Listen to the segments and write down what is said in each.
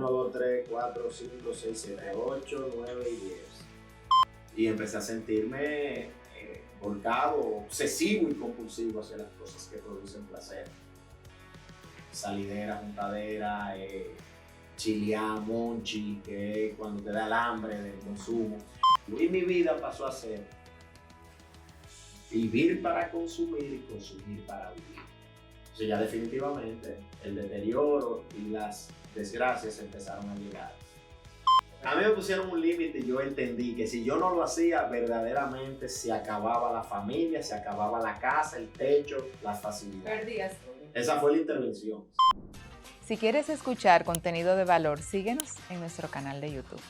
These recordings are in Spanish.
2, 3, 4, 5, 6, 7, 8, 9 y 10. Y empecé a sentirme volcado, obsesivo y compulsivo hacia las cosas que producen placer. Salidera, juntadera, chilear, monchi, que es cuando te da el hambre del consumo. Y mi vida pasó a ser vivir para consumir y consumir para vivir. O sea, ya definitivamente el deterioro y las desgracias empezaron a llegar. A mí me pusieron un límite y yo entendí que si yo no lo hacía, verdaderamente se acababa la familia, se acababa la casa, el techo, las facilidades. Perdías. Esa fue la intervención. Si quieres escuchar contenido de valor, síguenos en nuestro canal de YouTube.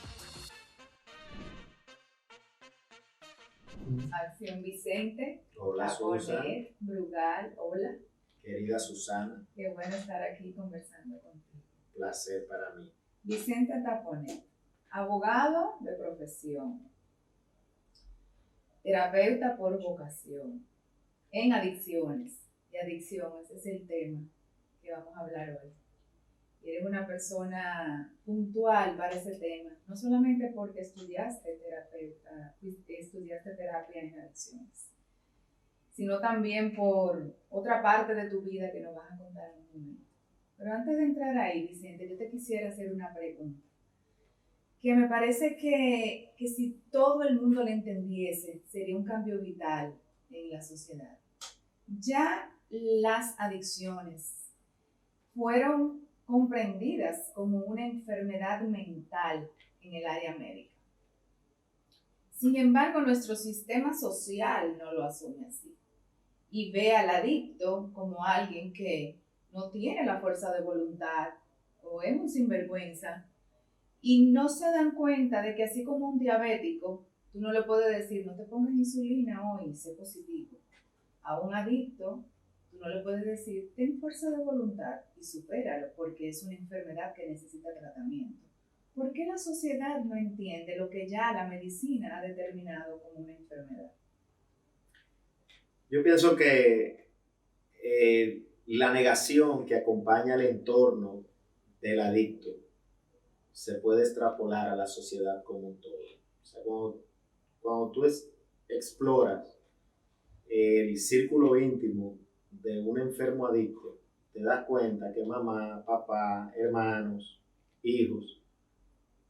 Acción Vicente. Hola, Susana. Brugal, hola. Querida Susana. Qué bueno estar aquí conversando contigo. Placer para mí. Vicente Taponet, abogado de profesión, terapeuta por vocación, en adicciones. Y adicción, ese es el tema que vamos a hablar hoy. Eres una persona puntual para ese tema, no solamente porque estudiaste terapia en adicciones, sino también por otra parte de tu vida que nos vas a contar en un momento. Pero antes de entrar ahí, Vicente, yo te quisiera hacer una pregunta, que me parece que si todo el mundo la entendiese, sería un cambio vital en la sociedad. Ya las adicciones fueron comprendidas como una enfermedad mental en el área médica. Sin embargo, nuestro sistema social no lo asume así y ve al adicto como alguien que no tiene la fuerza de voluntad o es un sinvergüenza y no se dan cuenta de que así como un diabético, tú no le puedes decir no te pongas insulina hoy, sé positivo. A un adicto, tú no le puedes decir, ten fuerza de voluntad y supéralo, porque es una enfermedad que necesita tratamiento. ¿Por qué la sociedad no entiende lo que ya la medicina ha determinado como una enfermedad? Yo pienso que la negación que acompaña al entorno del adicto se puede extrapolar a la sociedad como un todo. O sea, cuando tú exploras el círculo íntimo de un enfermo adicto, te das cuenta que mamá, papá, hermanos, hijos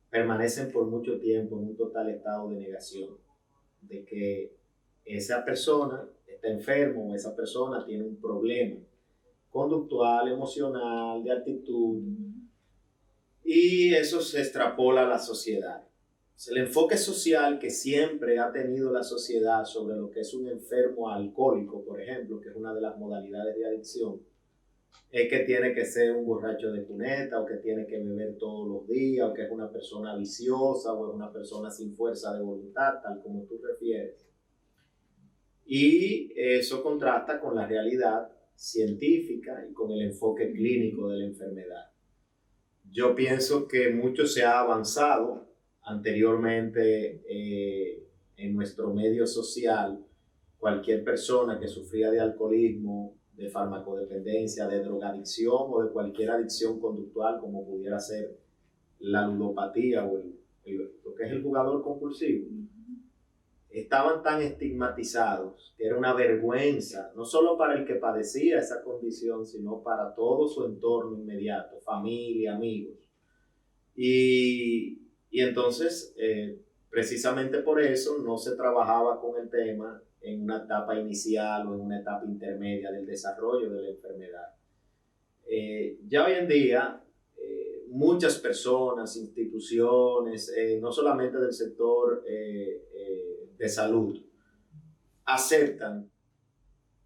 permanecen por mucho tiempo en un total estado de negación, de que esa persona está enfermo o esa persona tiene un problema conductual, emocional, de actitud, y eso se extrapola a la sociedad. El enfoque social que siempre ha tenido la sociedad sobre lo que es un enfermo alcohólico, por ejemplo, que es una de las modalidades de adicción, es que tiene que ser un borracho de cuneta, o que tiene que beber todos los días, o que es una persona viciosa, o es una persona sin fuerza de voluntad, tal como tú refieres. Y eso contrasta con la realidad científica y con el enfoque clínico de la enfermedad. Yo pienso que mucho se ha avanzado anteriormente en nuestro medio social. Cualquier persona que sufría de alcoholismo, de farmacodependencia, de drogadicción o de cualquier adicción conductual como pudiera ser la ludopatía o lo que es el jugador compulsivo, estaban tan estigmatizados que era una vergüenza, no solo para el que padecía esa condición, sino para todo su entorno inmediato, familia, amigos. Y entonces, precisamente por eso, no se trabajaba con el tema en una etapa inicial o en una etapa intermedia del desarrollo de la enfermedad. Ya hoy en día, muchas personas, instituciones, no solamente del sector de salud, aceptan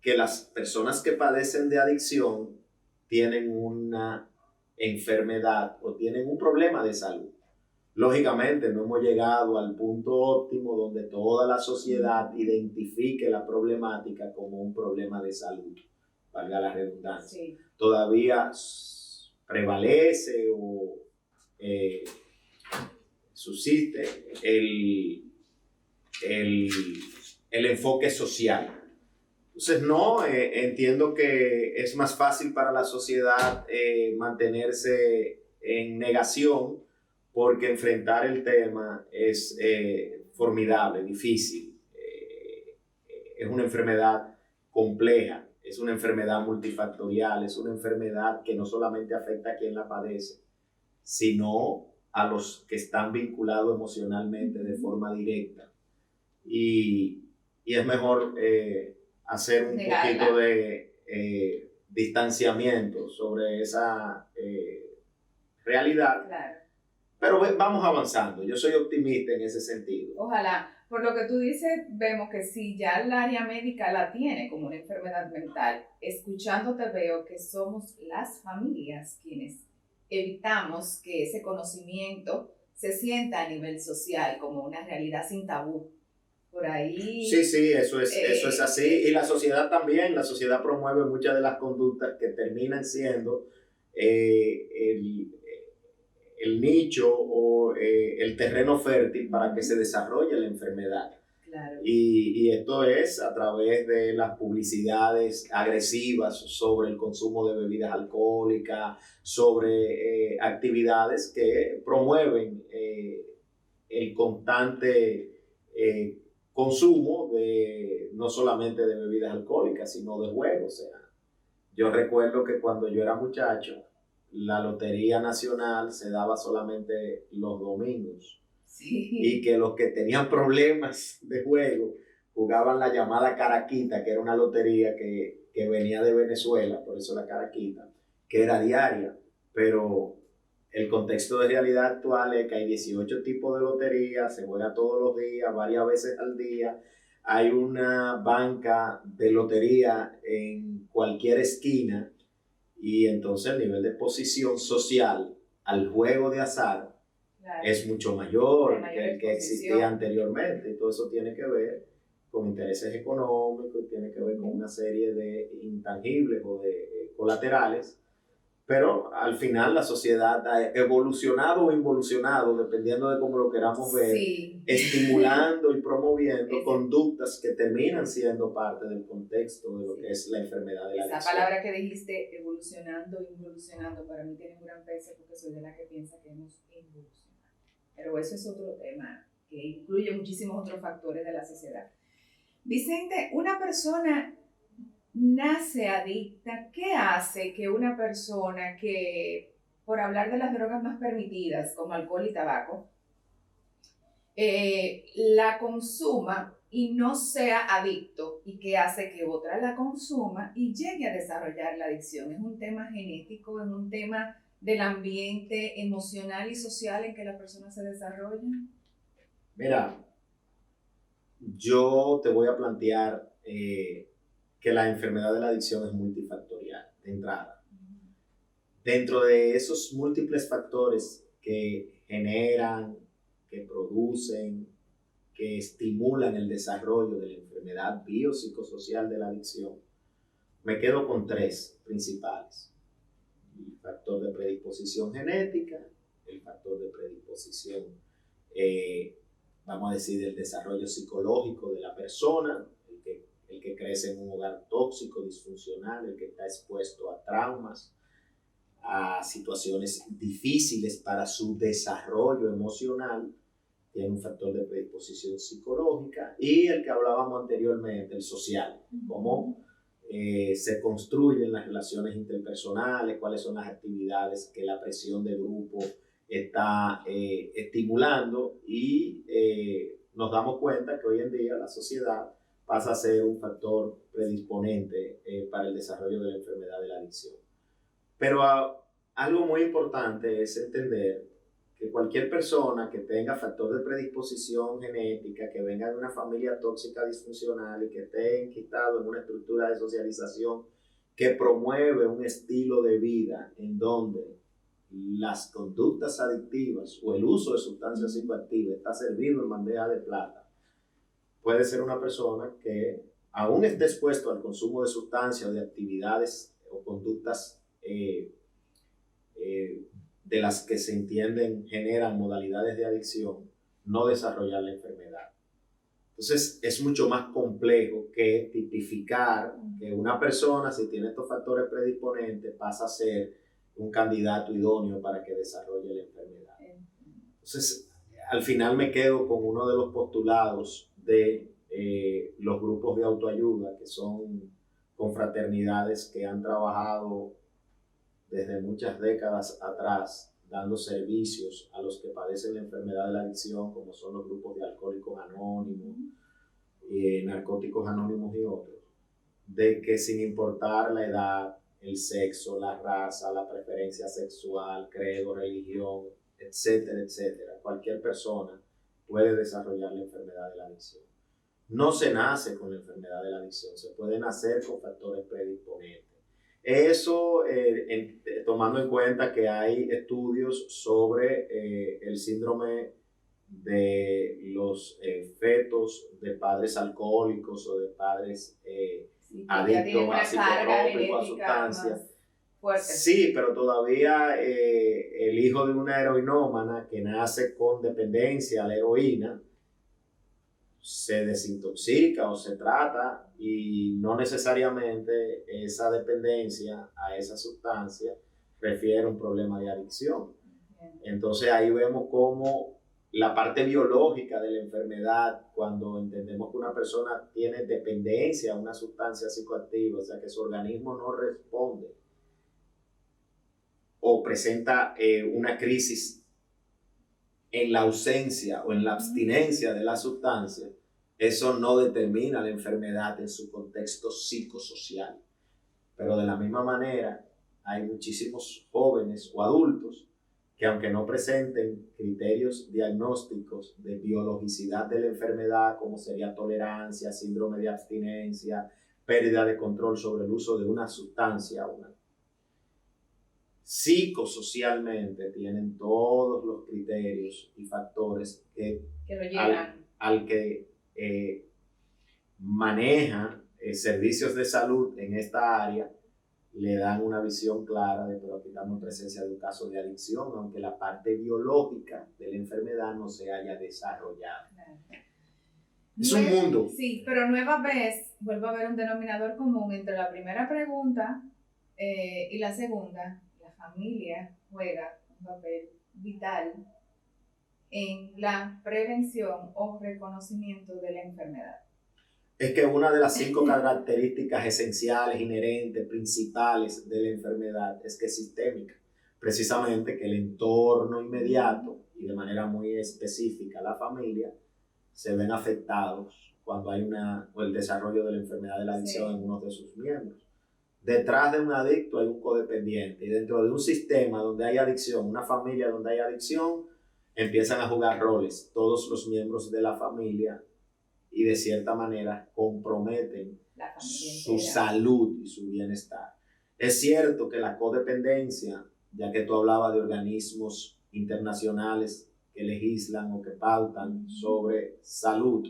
que las personas que padecen de adicción tienen una enfermedad o tienen un problema de salud. Lógicamente no hemos llegado al punto óptimo donde toda la sociedad identifique la problemática como un problema de salud, valga la redundancia. Sí. Todavía prevalece o subsiste el enfoque social. Entonces, no, entiendo que es más fácil para la sociedad mantenerse en negación porque enfrentar el tema es formidable, difícil. Es una enfermedad compleja, es una enfermedad multifactorial, es una enfermedad que no solamente afecta a quien la padece, sino a los que están vinculados emocionalmente de forma directa. Y es mejor hacer un poquito de distanciamiento sobre esa realidad. Claro. Pero vamos avanzando, yo soy optimista en ese sentido. Ojalá. Por lo que tú dices, vemos que si ya el área médica la tiene como una enfermedad mental, escuchándote veo que somos las familias quienes evitamos que ese conocimiento se sienta a nivel social como una realidad sin tabú. Por ahí... Sí, eso es así. Y la sociedad también, la sociedad promueve muchas de las conductas que terminan siendo el nicho o el terreno fértil para que se desarrolle la enfermedad. Claro. Y esto es a través de las publicidades agresivas sobre el consumo de bebidas alcohólicas, sobre actividades que promueven el constante consumo de no solamente de bebidas alcohólicas, sino de juegos. O sea, yo recuerdo que cuando yo era muchacho, la Lotería Nacional se daba solamente los domingos. Sí. Y que los que tenían problemas de juego jugaban la llamada caraquita, que era una lotería que venía de Venezuela, por eso la caraquita, que era diaria. Pero el contexto de realidad actual es que hay 18 tipos de loterías, se juega todos los días, varias veces al día. Hay una banca de lotería en cualquier esquina. Y entonces el nivel de exposición social al juego de azar, claro, es mucho mayor que el que existía anteriormente. Y todo eso tiene que ver con intereses económicos, tiene que ver con una serie de intangibles o de colaterales. Pero al final la sociedad ha evolucionado o involucionado, dependiendo de cómo lo queramos ver, sí, estimulando y promoviendo conductas que terminan siendo parte del contexto de lo que es la enfermedad de la adicción. Esa palabra que dijiste, evolucionando e involucionando, para mí tiene un gran peso porque soy de la que piensa que hemos involucionado. Pero eso es otro tema que incluye muchísimos otros factores de la sociedad. Vicente, una persona nace adicta. ¿Qué hace que una persona que, por hablar de las drogas más permitidas, como alcohol y tabaco, la consuma y no sea adicto? ¿Y qué hace que otra la consuma y llegue a desarrollar la adicción? ¿Es un tema genético? ¿Es un tema del ambiente emocional y social en que la persona se desarrolla? Mira, yo te voy a plantear que la enfermedad de la adicción es multifactorial, de entrada. Dentro de esos múltiples factores que generan, que producen, que estimulan el desarrollo de la enfermedad biopsicosocial de la adicción, me quedo con tres principales. El factor de predisposición genética, el factor de predisposición, vamos a decir, del desarrollo psicológico de la persona, el que crece en un hogar tóxico, disfuncional, el que está expuesto a traumas, a situaciones difíciles para su desarrollo emocional, tiene un factor de predisposición psicológica, y el que hablábamos anteriormente, el social, cómo se construyen las relaciones interpersonales, cuáles son las actividades que la presión de grupo está estimulando, y nos damos cuenta que hoy en día la sociedad pasa a ser un factor predisponente para el desarrollo de la enfermedad de la adicción. Pero algo muy importante es entender que cualquier persona que tenga factor de predisposición genética, que venga de una familia tóxica disfuncional y que esté enquistado en una estructura de socialización que promueve un estilo de vida en donde las conductas adictivas o el uso de sustancias psicoactivas está servido en bandeja de plata, puede ser una persona que aún esté expuesto al consumo de sustancias o de actividades o conductas de las que se entienden generan modalidades de adicción, no desarrollar la enfermedad. Entonces es mucho más complejo que tipificar que una persona, si tiene estos factores predisponentes, pasa a ser un candidato idóneo para que desarrolle la enfermedad. Entonces, al final me quedo con uno de los postulados de los grupos de autoayuda, que son confraternidades que han trabajado desde muchas décadas atrás, dando servicios a los que padecen la enfermedad de la adicción, como son los grupos de Alcohólicos Anónimos, Narcóticos Anónimos y otros, de que sin importar la edad, el sexo, la raza, la preferencia sexual, credo, religión, etcétera, etcétera, cualquier persona puede desarrollar la enfermedad de la adicción. No se nace con la enfermedad de la adicción, se puede nacer con factores predisponentes. Eso tomando en cuenta que hay estudios sobre el síndrome de los fetos de padres alcohólicos o de padres adictos a psicotrópicos, a sustancias. Sí, pero todavía el hijo de una heroinómana que nace con dependencia a la heroína se desintoxica o se trata y no necesariamente esa dependencia a esa sustancia refiere a un problema de adicción. Entonces ahí vemos cómo la parte biológica de la enfermedad, cuando entendemos que una persona tiene dependencia a una sustancia psicoactiva, o sea que su organismo no responde o presenta una crisis en la ausencia o en la abstinencia de la sustancia, eso no determina la enfermedad en su contexto psicosocial. Pero de la misma manera, hay muchísimos jóvenes o adultos que aunque no presenten criterios diagnósticos de biologicidad de la enfermedad, como sería tolerancia, síndrome de abstinencia, pérdida de control sobre el uso de una sustancia, psicosocialmente tienen todos los criterios y factores que lo llevan. al que maneja servicios de salud en esta área le dan una visión clara de, pero aquí estamos en presencia de un caso de adicción, aunque la parte biológica de la enfermedad no se haya desarrollado. Claro. Es un mundo. Sí, pero nueva vez vuelvo a ver un denominador común entre la primera pregunta y la segunda. La familia juega un papel vital en la prevención o reconocimiento de la enfermedad. Es que una de las 5 características esenciales, inherentes, principales de la enfermedad es que es sistémica. Precisamente que el entorno inmediato y de manera muy específica la familia se ven afectados cuando hay el desarrollo de la enfermedad de la adicción en uno de sus miembros. Detrás de un adicto hay un codependiente y dentro de un sistema donde hay adicción, una familia donde hay adicción, empiezan a jugar roles todos los miembros de la familia y de cierta manera comprometen su salud y su bienestar. Es cierto que la codependencia, ya que tú hablabas de organismos internacionales que legislan o que pautan sobre salud,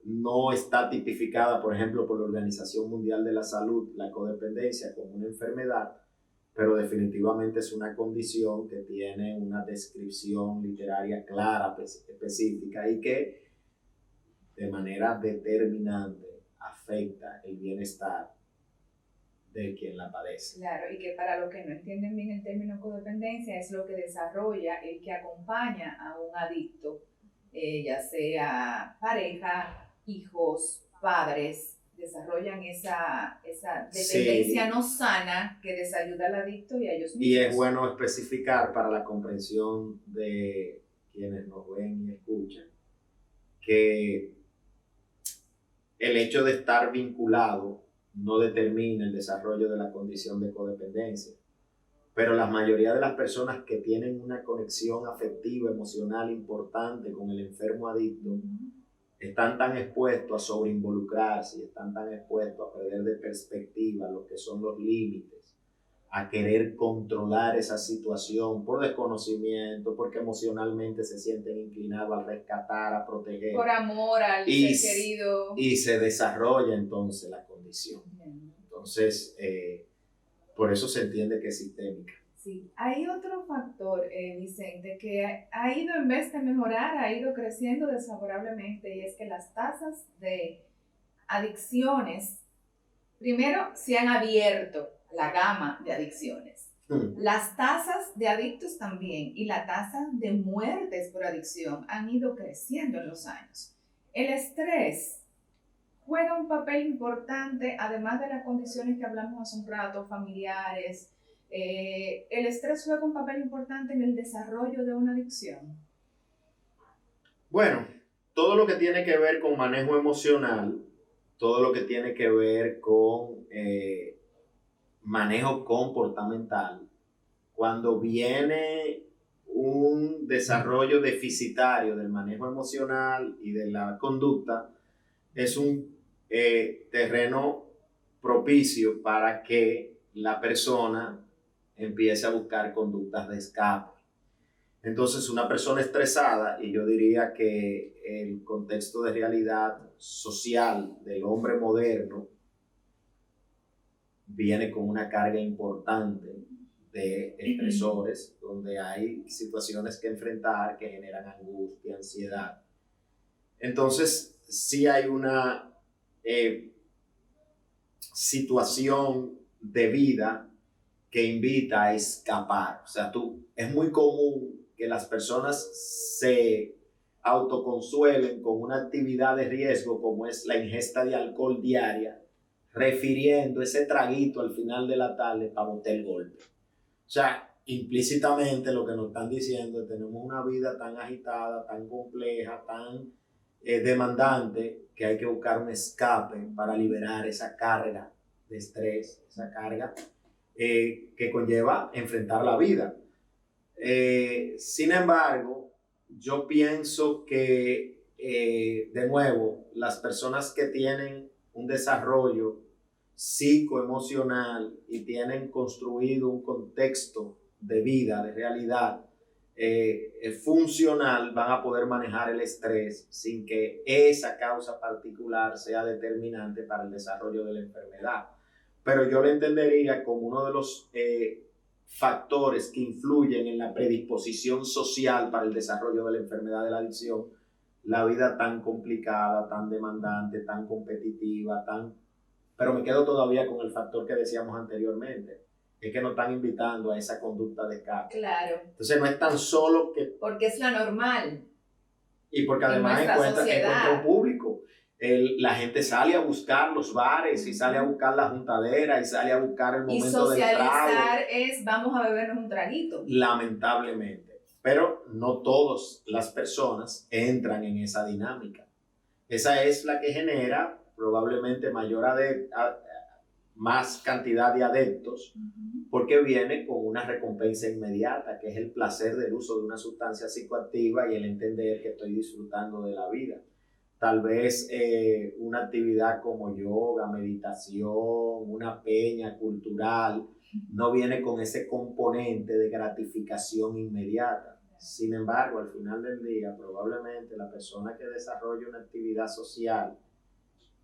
no está tipificada, por ejemplo, por la Organización Mundial de la Salud, la codependencia como una enfermedad, pero definitivamente es una condición que tiene una descripción literaria clara, específica y que de manera determinante afecta el bienestar de quien la padece. Claro, y que para los que no entienden bien el término codependencia, es lo que desarrolla el que acompaña a un adicto, ya sea pareja, hijos, padres, desarrollan esa dependencia no sana que desayuda al adicto y a ellos mismos. Y es bueno especificar para la comprensión de quienes nos ven y escuchan que el hecho de estar vinculado no determina el desarrollo de la condición de codependencia, pero la mayoría de las personas que tienen una conexión afectiva, emocional importante con el enfermo adicto, están tan expuestos a sobreinvolucrarse y están tan expuestos a perder de perspectiva lo que son los límites, a querer controlar esa situación por desconocimiento, porque emocionalmente se sienten inclinados a rescatar, a proteger. Por amor al ser querido. Y se desarrolla entonces la condición. Entonces, por eso se entiende que es sistémica. Sí, hay otro factor, Vicente, que ha ido, en vez de mejorar, ha ido creciendo desfavorablemente, y es que las tasas de adicciones, primero, se han abierto la gama de adicciones. Las tasas de adictos también y la tasa de muertes por adicción han ido creciendo en los años. El estrés juega un papel importante, además de las condiciones que hablamos hace un rato, familiares. El estrés juega un papel importante en el desarrollo de una adicción. Bueno, todo lo que tiene que ver con manejo emocional, todo lo que tiene que ver con manejo comportamental, cuando viene un desarrollo deficitario del manejo emocional y de la conducta, es un terreno propicio para que la persona empiece a buscar conductas de escape. Entonces, una persona estresada, y yo diría que el contexto de realidad social del hombre moderno viene con una carga importante de estresores, donde hay situaciones que enfrentar que generan angustia, ansiedad. Entonces, sí hay una situación de vida que invita a escapar. O sea, es muy común que las personas se autoconsuelen con una actividad de riesgo como es la ingesta de alcohol diaria, refiriendo ese traguito al final de la tarde para botar el golpe. O sea, implícitamente lo que nos están diciendo es que tenemos una vida tan agitada, tan compleja, tan demandante, que hay que buscar un escape para liberar esa carga de estrés, esa carga que conlleva enfrentar la vida. Sin embargo, yo pienso que, de nuevo, las personas que tienen un desarrollo psicoemocional y tienen construido un contexto de vida, de realidad funcional, van a poder manejar el estrés sin que esa causa particular sea determinante para el desarrollo de la enfermedad. Pero yo lo entendería como uno de los factores que influyen en la predisposición social para el desarrollo de la enfermedad de la adicción, la vida tan complicada, tan demandante, tan competitiva, pero me quedo todavía con el factor que decíamos anteriormente, es que nos están invitando a esa conducta de escape. Claro. Entonces no es tan solo que... Porque es la normal. Y porque además encuentra un público. La gente sale a buscar los bares y sale a buscar la juntadera y sale a buscar el momento del trago. Y socializar es vamos a bebernos un traguito. Lamentablemente. Pero no todas las personas entran en esa dinámica. Esa es la que genera probablemente más cantidad de adeptos, porque viene con una recompensa inmediata, que es el placer del uso de una sustancia psicoactiva y el entender que estoy disfrutando de la vida. Tal vez una actividad como yoga, meditación, una peña cultural, no viene con ese componente de gratificación inmediata. Sin embargo, al final del día, probablemente la persona que desarrolla una actividad social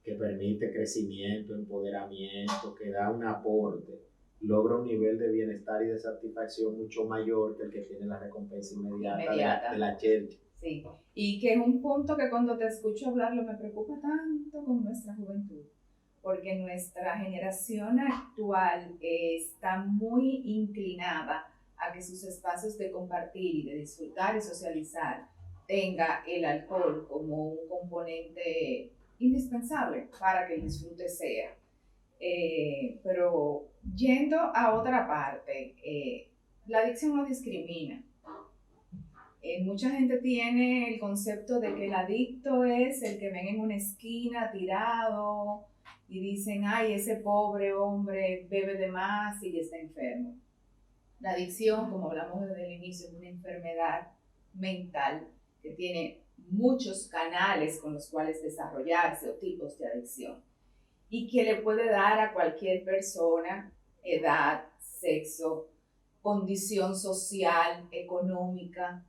que permite crecimiento, empoderamiento, que da un aporte, logra un nivel de bienestar y de satisfacción mucho mayor que el que tiene la recompensa inmediata. De la chelcha. Sí, y que es un punto que cuando te escucho hablarlo me preocupa tanto con nuestra juventud, porque nuestra generación actual está muy inclinada a que sus espacios de compartir y de disfrutar y socializar tenga el alcohol como un componente indispensable para que el disfrute sea. Pero yendo a otra parte, la adicción no discrimina. Mucha gente tiene el concepto de que el adicto es el que ven en una esquina tirado y dicen, ay, ese pobre hombre bebe de más y está enfermo. La adicción, como hablamos desde el inicio, es una enfermedad mental que tiene muchos canales con los cuales desarrollarse o tipos de adicción y que le puede dar a cualquier persona, edad, sexo, condición social, económica.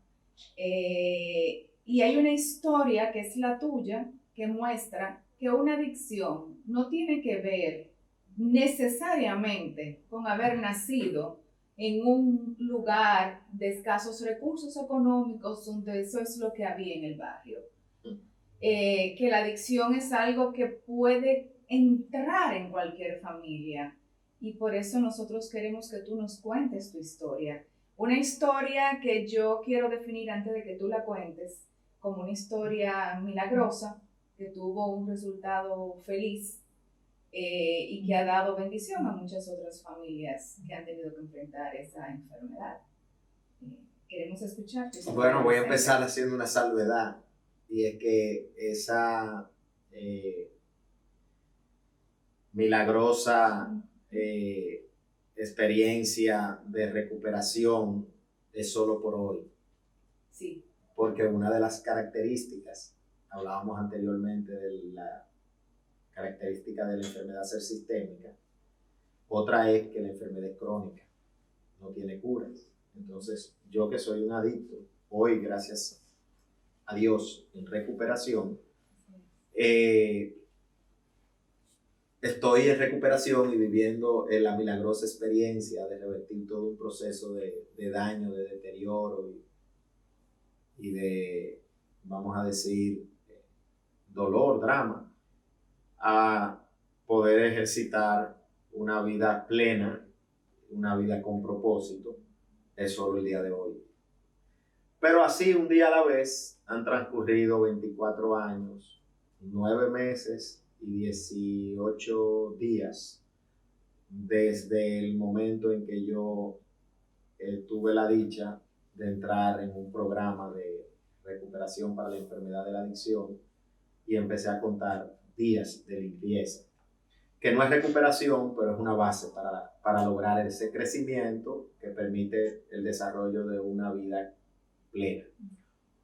Y hay una historia que es la tuya que muestra que una adicción no tiene que ver necesariamente con haber nacido en un lugar de escasos recursos económicos donde eso es lo que había en el barrio. Que la adicción es algo que puede entrar en cualquier familia y por eso nosotros queremos que tú nos cuentes tu historia. Una historia que yo quiero definir antes de que tú la cuentes como una historia milagrosa, que tuvo un resultado feliz y que ha dado bendición a muchas otras familias que han tenido que enfrentar esa enfermedad. Queremos escuchar tu historia. Bueno, voy a empezar haciendo una salvedad, y es que esa milagrosa experiencia de recuperación es solo por hoy. Sí. Porque una de las características, hablábamos anteriormente de la característica de la enfermedad ser sistémica, otra es que la enfermedad es crónica, no tiene curas. Entonces, yo que soy un adicto, hoy, gracias a Dios, en recuperación, estoy en recuperación y viviendo la milagrosa experiencia de revertir todo un proceso de daño, de deterioro y de, vamos a decir, dolor, drama, a poder ejercitar una vida plena, una vida con propósito, es solo el día de hoy. Pero así, un día a la vez, han transcurrido 24 años, 9 meses y 18 días desde el momento en que yo tuve la dicha de entrar en un programa de recuperación para la enfermedad de la adicción y empecé a contar días de limpieza, que no es recuperación, pero es una base para lograr ese crecimiento que permite el desarrollo de una vida plena,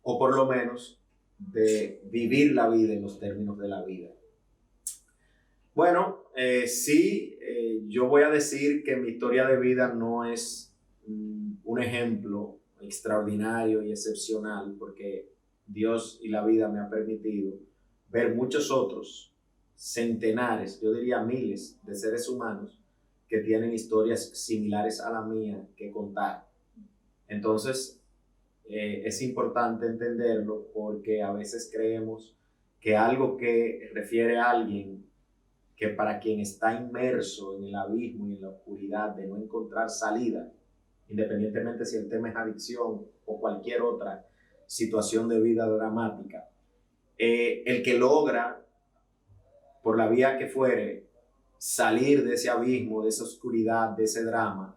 o por lo menos de vivir la vida en los términos de la vida. Bueno, yo voy a decir que mi historia de vida no es un ejemplo extraordinario y excepcional, porque Dios y la vida me han permitido ver muchos otros, centenares, yo diría miles de seres humanos que tienen historias similares a la mía que contar. Entonces, es importante entenderlo, porque a veces creemos que algo que refiere a alguien que para quien está inmerso en el abismo y en la oscuridad de no encontrar salida, independientemente si el tema es adicción o cualquier otra situación de vida dramática, el que logra, por la vía que fuere, salir de ese abismo, de esa oscuridad, de ese drama,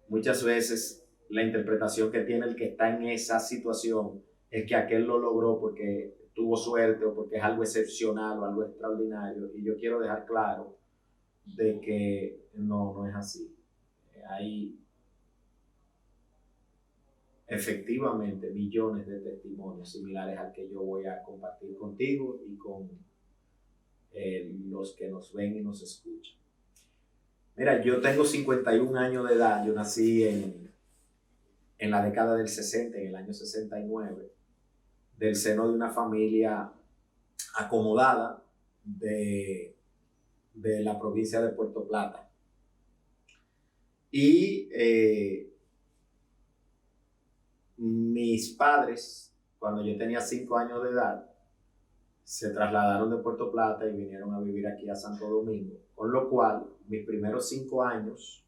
muchas veces la interpretación que tiene el que está en esa situación es que aquel lo logró porque tuvo suerte o porque es algo excepcional o algo extraordinario. Y yo quiero dejar claro de que no es así. Hay efectivamente millones de testimonios similares al que yo voy a compartir contigo y con los que nos ven y nos escuchan. Mira, yo tengo 51 años de edad, yo nací en la década del 60, en el año 69, del seno de una familia acomodada de la provincia de Puerto Plata. Y mis padres, cuando yo tenía 5 años de edad, se trasladaron de Puerto Plata y vinieron a vivir aquí a Santo Domingo, con lo cual mis primeros 5 años,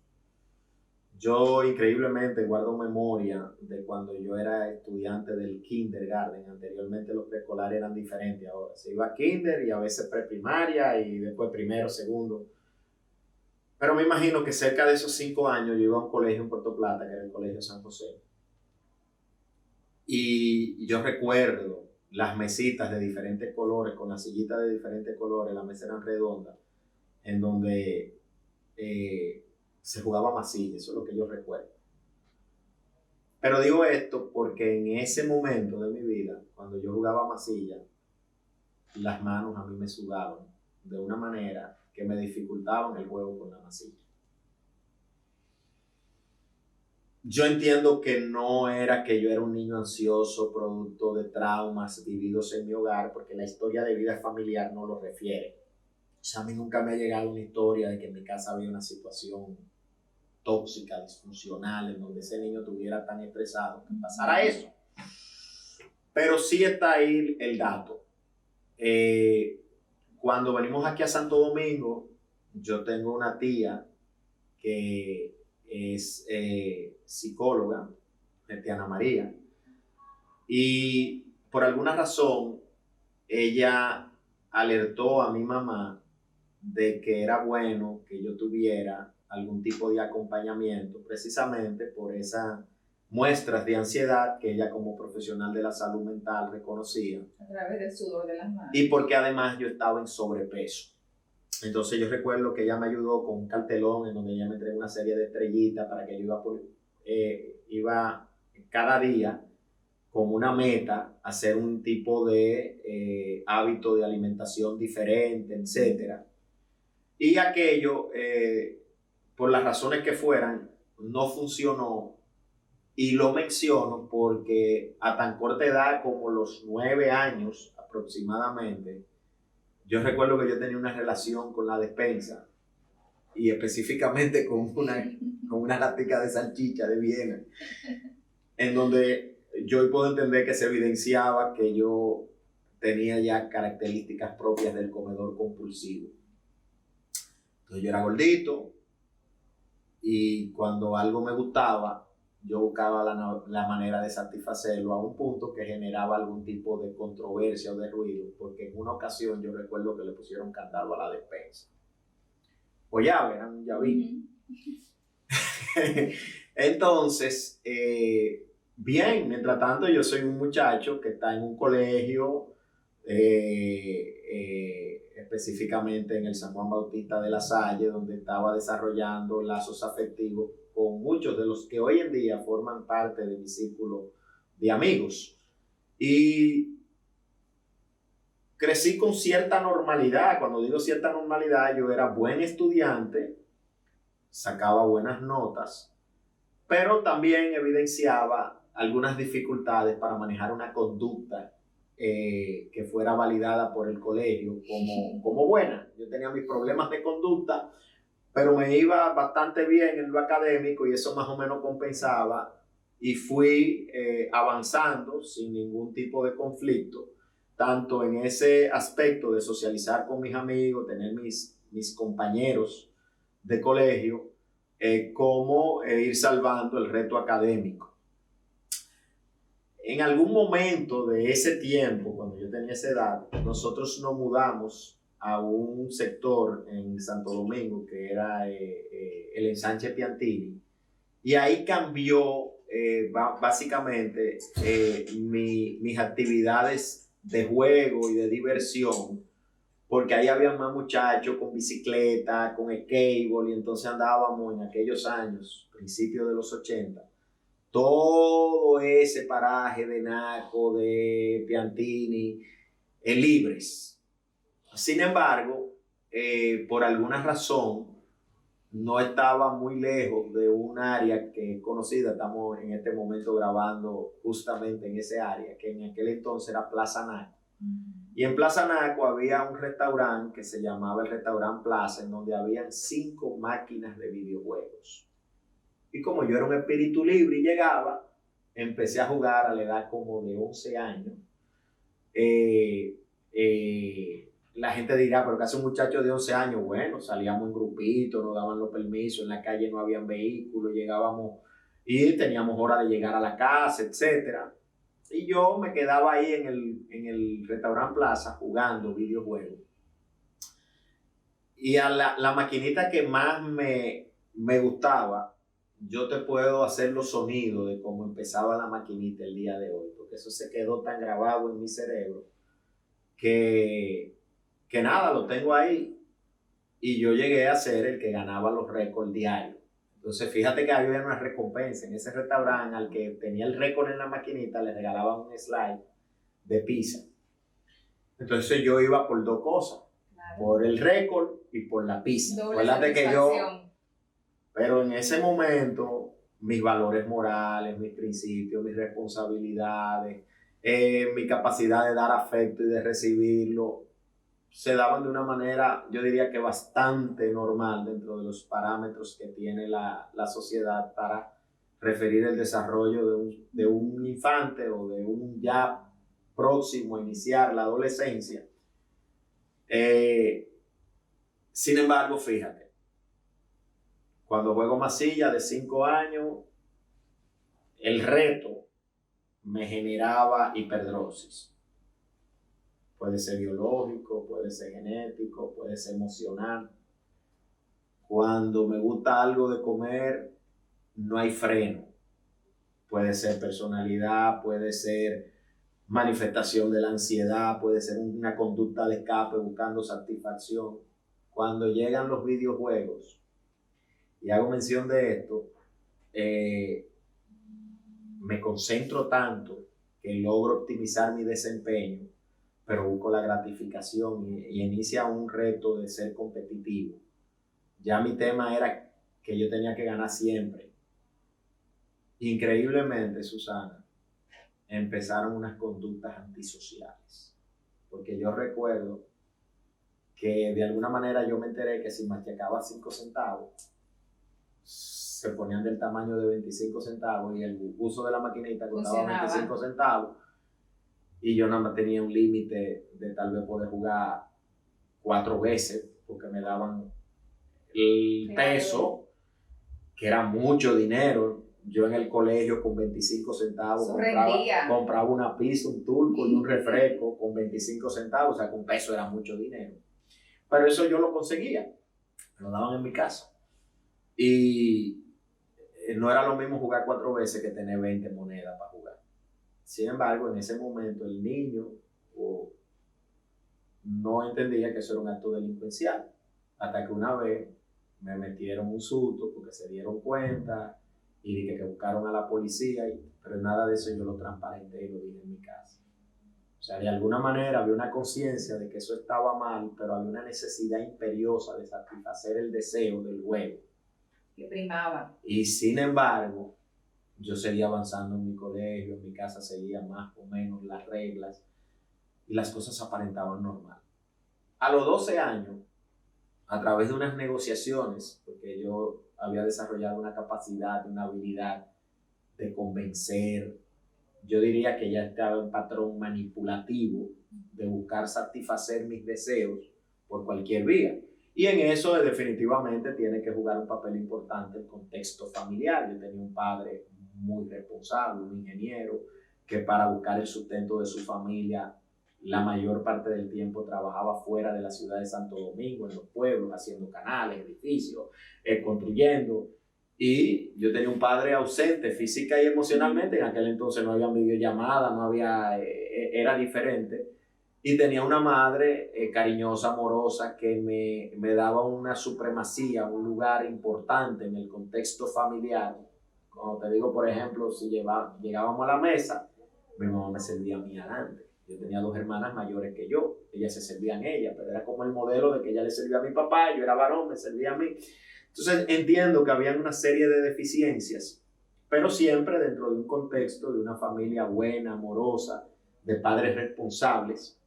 yo increíblemente guardo memoria de cuando yo era estudiante del kindergarten. Anteriormente los preescolares eran diferentes, ahora se iba a kinder y a veces preprimaria y después primero, segundo. Pero me imagino que cerca de esos 5 años yo iba a un colegio en Puerto Plata, que era el Colegio San José. Y yo recuerdo las mesitas de diferentes colores, con las sillitas de diferentes colores, las mesas eran redondas, en donde se jugaba masilla, eso es lo que yo recuerdo. Pero digo esto porque en ese momento de mi vida, cuando yo jugaba masilla, las manos a mí me sudaban de una manera que me dificultaban el juego con la masilla. Yo entiendo que no era que yo era un niño ansioso, producto de traumas vividos en mi hogar, porque la historia de vida familiar no lo refiere. O sea, a mí nunca me ha llegado una historia de que en mi casa había una situación tóxica, disfuncional, en donde ese niño estuviera tan estresado que pasara eso. Pero sí está ahí el dato. Cuando venimos aquí a Santo Domingo, yo tengo una tía que es psicóloga, Ana María, y por alguna razón ella alertó a mi mamá de que era bueno que yo tuviera algún tipo de acompañamiento, precisamente por esas muestras de ansiedad que ella como profesional de la salud mental reconocía. A través del sudor de las manos. Y porque además yo estaba en sobrepeso. Entonces yo recuerdo que ella me ayudó con un cartelón en donde ella me entregó una serie de estrellitas para que yo iba cada día con una meta, hacer un tipo de hábito de alimentación diferente, etc. Y aquello, por las razones que fueran, no funcionó. Y lo menciono porque a tan corta edad como los 9 años aproximadamente, yo recuerdo que yo tenía una relación con la despensa y específicamente con una latica de salchicha de Viena, en donde yo hoy puedo entender que se evidenciaba que yo tenía ya características propias del comedor compulsivo. Entonces yo era gordito y cuando algo me gustaba, yo buscaba la manera de satisfacerlo a un punto que generaba algún tipo de controversia o de ruido, porque en una ocasión yo recuerdo que le pusieron candado a la despensa. O llave, eran un llavín. Entonces, bien, mientras tanto yo soy un muchacho que está en un colegio, específicamente en el San Juan Bautista de La Salle, donde estaba desarrollando lazos afectivos con muchos de los que hoy en día forman parte de mi círculo de amigos. Y crecí con cierta normalidad. Cuando digo cierta normalidad, yo era buen estudiante, sacaba buenas notas, pero también evidenciaba algunas dificultades para manejar una conducta que fuera validada por el colegio como buena. Yo tenía mis problemas de conducta, pero me iba bastante bien en lo académico y eso más o menos compensaba y fui avanzando sin ningún tipo de conflicto, tanto en ese aspecto de socializar con mis amigos, tener mis compañeros de colegio, como ir salvando el reto académico. En algún momento de ese tiempo, cuando yo tenía esa edad, nosotros nos mudamos a un sector en Santo Domingo que era el ensanche Piantini, y ahí cambió básicamente mis actividades de juego y de diversión, porque ahí había más muchachos con bicicleta, con skateboard, y entonces andábamos en aquellos años, principios de los 80, todo ese paraje de Naco, de Piantini, libres. Sin embargo, por alguna razón, no estaba muy lejos de un área que es conocida. Estamos en este momento grabando justamente en ese área, que en aquel entonces era Plaza Naco. Y en Plaza Naco había un restaurante que se llamaba el Restaurante Plaza, en donde habían 5 máquinas de videojuegos. Y como yo era un espíritu libre y llegaba, empecé a jugar a la edad como de 11 años. La gente dirá, pero que hace un muchacho de 11 años, bueno, salíamos en grupitos, nos daban los permisos, en la calle no habían vehículos, llegábamos y teníamos hora de llegar a la casa, etc. Y yo me quedaba ahí en el Restaurante Plaza jugando videojuegos. Y a la maquinita que más me gustaba, yo te puedo hacer los sonidos de cómo empezaba la maquinita el día de hoy, porque eso se quedó tan grabado en mi cerebro que nada, lo tengo ahí. Y yo llegué a ser el que ganaba los récords diarios. Entonces fíjate que había una recompensa en ese restaurante. Al que tenía el récord en la maquinita le regalaban un slide de pizza. Entonces yo iba por 2 cosas, claro, por el récord y por la pizza. Acuérdate que pero en ese momento mis valores morales, mis principios, mis responsabilidades, mi capacidad de dar afecto y de recibirlo, se daban de una manera, yo diría que bastante normal dentro de los parámetros que tiene la sociedad para referir el desarrollo de un infante o de un ya próximo a iniciar la adolescencia. Sin embargo, fíjate, Cuando juego masilla de 5 años, el reto me generaba hiperdrosis. Puede ser biológico, puede ser genético, puede ser emocional. Cuando me gusta algo de comer, no hay freno. Puede ser personalidad, puede ser manifestación de la ansiedad, puede ser una conducta de escape buscando satisfacción. Cuando llegan los videojuegos, y hago mención de esto, me concentro tanto que logro optimizar mi desempeño, pero busco la gratificación y inicia un reto de ser competitivo. Ya mi tema era que yo tenía que ganar siempre. Increíblemente, Susana, empezaron unas conductas antisociales. Porque yo recuerdo que de alguna manera yo me enteré que si machacaba 5 centavos, se ponían del tamaño de 25 centavos y el uso de la maquinita costaba 25 centavos. Y yo nada más tenía un límite de tal vez poder jugar 4 veces porque me daban el peso, que era mucho dinero. Yo en el colegio con 25 centavos compraba una pizza, un turco y un refresco con 25 centavos, o sea, con peso era mucho dinero. Pero eso yo lo conseguía, me lo daban en mi casa. Y no era lo mismo jugar 4 veces que tener 20 monedas para jugar. Sin embargo, en ese momento el niño no entendía que eso era un acto delincuencial. Hasta que una vez me metieron un susto porque se dieron cuenta y dije que buscaron a la policía, pero nada de eso yo lo transparenté y lo dije en mi casa. O sea, de alguna manera había una conciencia de que eso estaba mal, pero había una necesidad imperiosa de satisfacer el deseo del juego. Que primaba. Y sin embargo, yo seguía avanzando en mi colegio, en mi casa seguía más o menos las reglas y las cosas aparentaban normal. A los 12 años, a través de unas negociaciones, porque yo había desarrollado una capacidad, una habilidad de convencer, yo diría que ya estaba en un patrón manipulativo de buscar satisfacer mis deseos por cualquier vía. Y en eso definitivamente tiene que jugar un papel importante el contexto familiar. Yo tenía un padre muy responsable, un ingeniero, que para buscar el sustento de su familia la mayor parte del tiempo trabajaba fuera de la ciudad de Santo Domingo, en los pueblos, haciendo canales, edificios, construyendo. Y yo tenía un padre ausente física y emocionalmente. En aquel entonces no había videollamada, no había, era diferente. Y tenía una madre cariñosa, amorosa, que me daba una supremacía, un lugar importante en el contexto familiar. Como te digo, por ejemplo, si llegábamos a la mesa, mi mamá me servía a mí adelante. Yo tenía 2 hermanas mayores que yo, ellas se servían ella, pero era como el modelo de que ella le servía a mi papá, yo era varón, me servía a mí. Entonces entiendo que había una serie de deficiencias, pero siempre dentro de un contexto de una familia buena, amorosa, de padres responsables,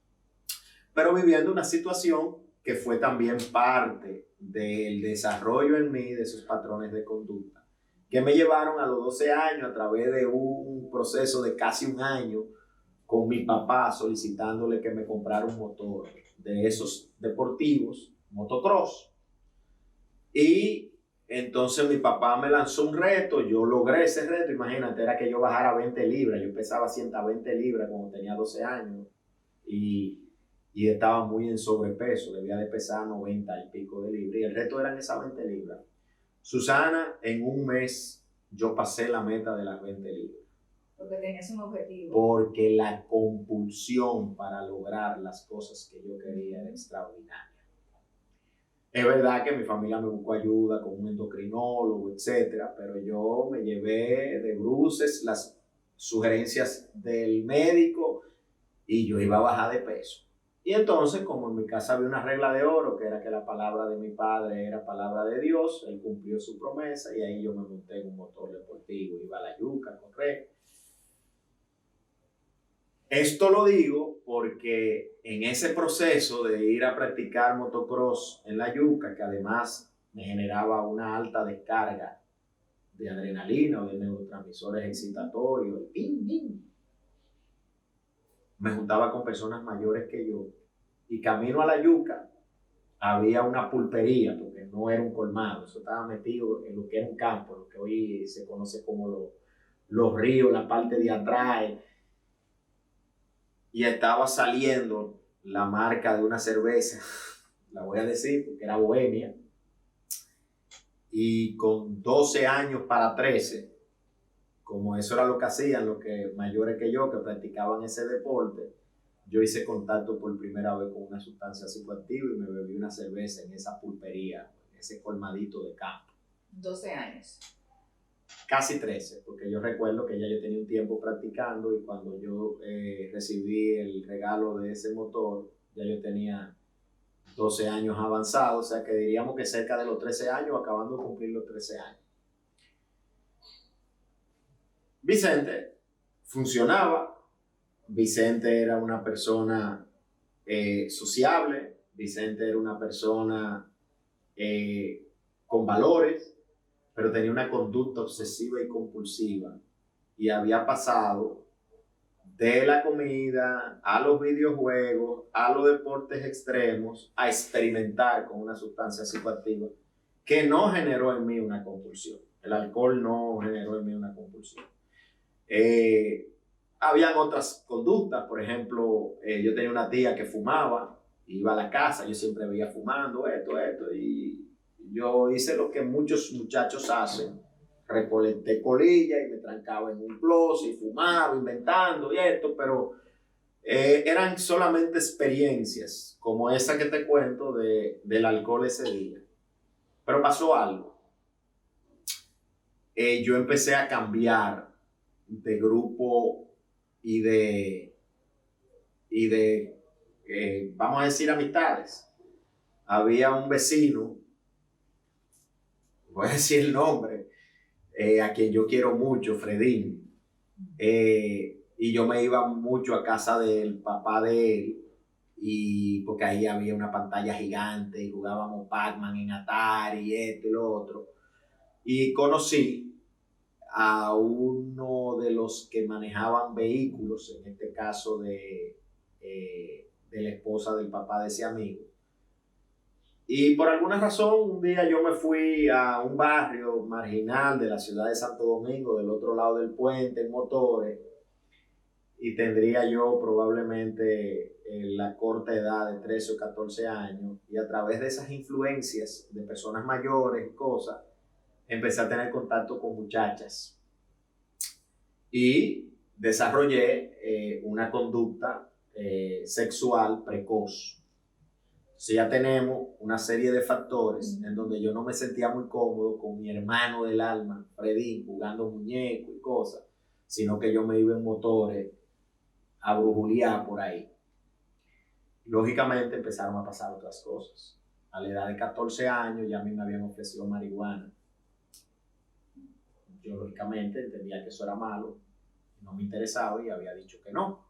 pero viviendo una situación que fue también parte del desarrollo en mí de esos patrones de conducta, que me llevaron a los 12 años a través de un proceso de casi un año con mi papá solicitándole que me comprara un motor de esos deportivos, motocross. Y entonces mi papá me lanzó un reto, yo logré ese reto, imagínate, era que yo bajara 20 libras, yo pesaba 120 libras cuando tenía 12 años y estaba muy en sobrepeso, debía de pesar 90 y pico de libras y el reto eran esas 20 libras. Susana, en un mes yo pasé la meta de las 20 libras. Porque tenías un objetivo. Porque la compulsión para lograr las cosas que yo quería era extraordinaria. Es verdad que mi familia me buscó ayuda con un endocrinólogo, etcétera, pero yo me llevé de bruces las sugerencias del médico y yo iba a bajar de peso. Y entonces, como en mi casa había una regla de oro, que era que la palabra de mi padre era palabra de Dios, él cumplió su promesa y ahí yo me monté en un motor deportivo, iba a la yuca a correr. Esto lo digo porque en ese proceso de ir a practicar motocross en la yuca, que además me generaba una alta descarga de adrenalina o de neurotransmisores excitatorios, me juntaba con personas mayores que yo y camino a la yuca había una pulpería, porque no era un colmado, eso estaba metido en lo que era un campo, lo que hoy se conoce como los ríos, la parte de atrás, y estaba saliendo la marca de una cerveza, la voy a decir porque era Bohemia, y con 12 años para 13, como eso era lo que hacían los que mayores que yo, que practicaban ese deporte, yo hice contacto por primera vez con una sustancia psicoactiva y me bebí una cerveza en esa pulpería, en ese colmadito de campo. 12 años. Casi 13, porque yo recuerdo que ya yo tenía un tiempo practicando y cuando yo recibí el regalo de ese motor, ya yo tenía 12 años avanzados, o sea que diríamos que cerca de los 13 años, acabando de cumplir los 13 años. Vicente funcionaba, Vicente era una persona sociable, Vicente era una persona con valores, pero tenía una conducta obsesiva y compulsiva y había pasado de la comida a los videojuegos, a los deportes extremos, a experimentar con una sustancia psicoactiva que no generó en mí una compulsión. El alcohol no generó en mí una compulsión. Habían otras conductas, por ejemplo, yo tenía una tía que fumaba, iba a la casa, yo siempre veía fumando esto, y yo hice lo que muchos muchachos hacen, recolecté colilla y me trancaba en un closet y fumaba, inventando y esto, pero eran solamente experiencias, como esa que te cuento del alcohol ese día. Pero pasó algo. Yo empecé a cambiar de grupo y de vamos a decir, amistades. Había un vecino, voy a decir el nombre, a quien yo quiero mucho, Fredín, y yo me iba mucho a casa del papá de él, y porque ahí había una pantalla gigante y jugábamos Pac-Man en Atari y esto y lo otro, y conocí a uno de los que manejaban vehículos, en este caso de la esposa del papá de ese amigo. Y por alguna razón, un día yo me fui a un barrio marginal de la ciudad de Santo Domingo, del otro lado del puente, en motores, y tendría yo probablemente la corta edad de 13 o 14 años, y a través de esas influencias de personas mayores y cosas, empecé a tener contacto con muchachas y desarrollé una conducta sexual precoz. Entonces ya tenemos una serie de factores en donde yo no me sentía muy cómodo con mi hermano del alma, Fredín, jugando muñecos y cosas, sino que yo me iba en motores a brujulear por ahí. Lógicamente empezaron a pasar otras cosas. A la edad de 14 años ya a mí me habían ofrecido marihuana. Yo lógicamente entendía que eso era malo, no me interesaba y había dicho que no.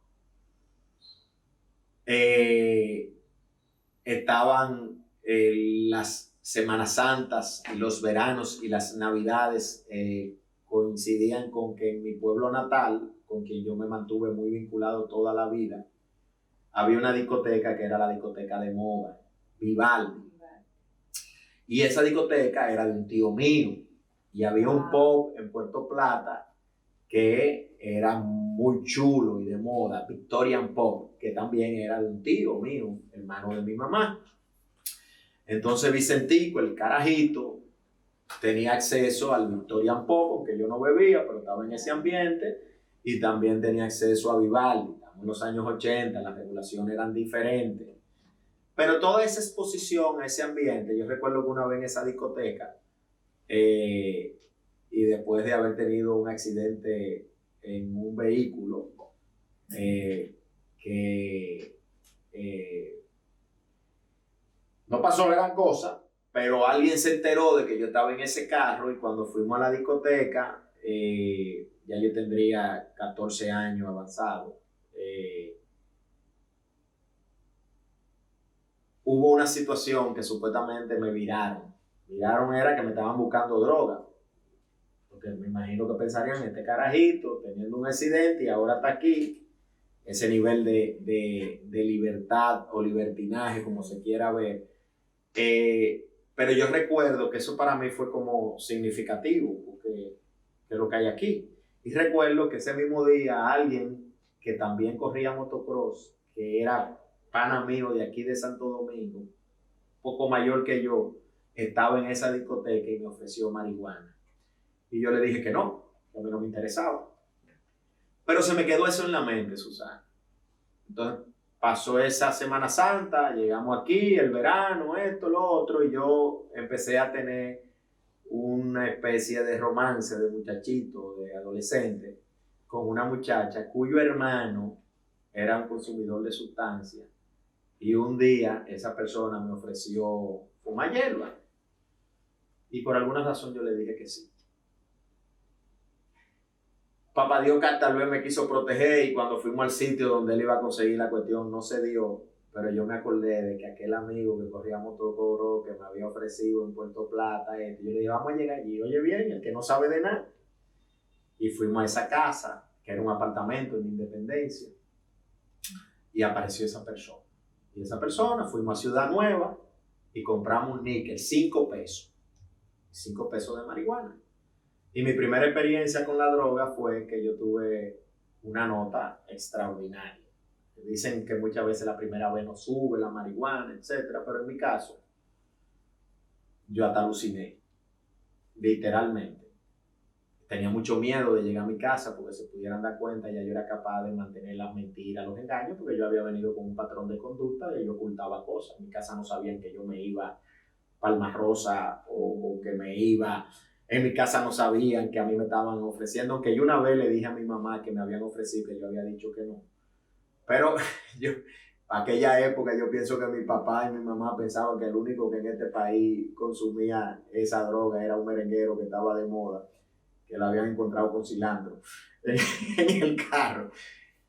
Estaban las Semanas Santas, los veranos y las Navidades coincidían con que en mi pueblo natal, con quien yo me mantuve muy vinculado toda la vida, había una discoteca que era la discoteca de moda, Vivaldi. Y esa discoteca era de un tío mío. Y había un pub en Puerto Plata que era muy chulo y de moda, Victorian Pub, que también era de un tío mío, hermano de mi mamá. Entonces Vicentico, el carajito, tenía acceso al Victorian Pub, aunque yo no bebía, pero estaba en ese ambiente, y también tenía acceso a Vivaldi. Estamos en los años 80, las regulaciones eran diferentes. Pero toda esa exposición a ese ambiente, yo recuerdo que una vez en esa discoteca, y después de haber tenido un accidente en un vehículo que no pasó gran cosa, pero alguien se enteró de que yo estaba en ese carro y cuando fuimos a la discoteca, ya yo tendría 14 años avanzado. Hubo una situación que supuestamente me viraron. Viraron era que me estaban buscando droga. Porque me imagino que pensarían, este carajito teniendo un accidente y ahora está aquí. Ese nivel de libertad o libertinaje, como se quiera ver, Pero yo recuerdo que eso para mí fue como significativo, porque ¿qué es lo que hay aquí? Y recuerdo que ese mismo día alguien que también corría motocross, que era pana mío de aquí de Santo Domingo, poco mayor que yo, estaba en esa discoteca y me ofreció marihuana. Y yo le dije que no, que a mí no me interesaba. Pero se me quedó eso en la mente, Susana. Entonces pasó esa Semana Santa, llegamos aquí, el verano, esto, lo otro, y yo empecé a tener una especie de romance de muchachito, de adolescente, con una muchacha cuyo hermano era un consumidor de sustancias. Y un día esa persona me ofreció fumar hierba. Y por alguna razón yo le dije que sí. Papá Dios que tal vez me quiso proteger y cuando fuimos al sitio donde él iba a conseguir la cuestión no se dio, pero yo me acordé de que aquel amigo que corría motocross que me había ofrecido en Puerto Plata, yo le dije, vamos a llegar allí, oye bien, el que no sabe de nada. Y fuimos a esa casa, que era un apartamento en Independencia, y apareció esa persona. Y esa persona, fuimos a Ciudad Nueva y compramos un níquel, 5 pesos. 5 pesos de marihuana. Y mi primera experiencia con la droga fue que yo tuve una nota extraordinaria. Dicen que muchas veces la primera vez no sube la marihuana, etcétera, pero en mi caso, yo hasta aluciné, literalmente. Tenía mucho miedo de llegar a mi casa porque se pudieran dar cuenta, ya yo era capaz de mantener las mentiras, los engaños, porque yo había venido con un patrón de conducta y yo ocultaba cosas. En mi casa no sabían que yo me iba Palma Rosa o que me iba. En mi casa no sabían que a mí me estaban ofreciendo, aunque yo una vez le dije a mi mamá que me habían ofrecido, que yo había dicho que no. Pero yo, aquella época yo pienso que mi papá y mi mamá pensaban que el único que en este país consumía esa droga era un merenguero que estaba de moda, que la habían encontrado con cilantro en el carro.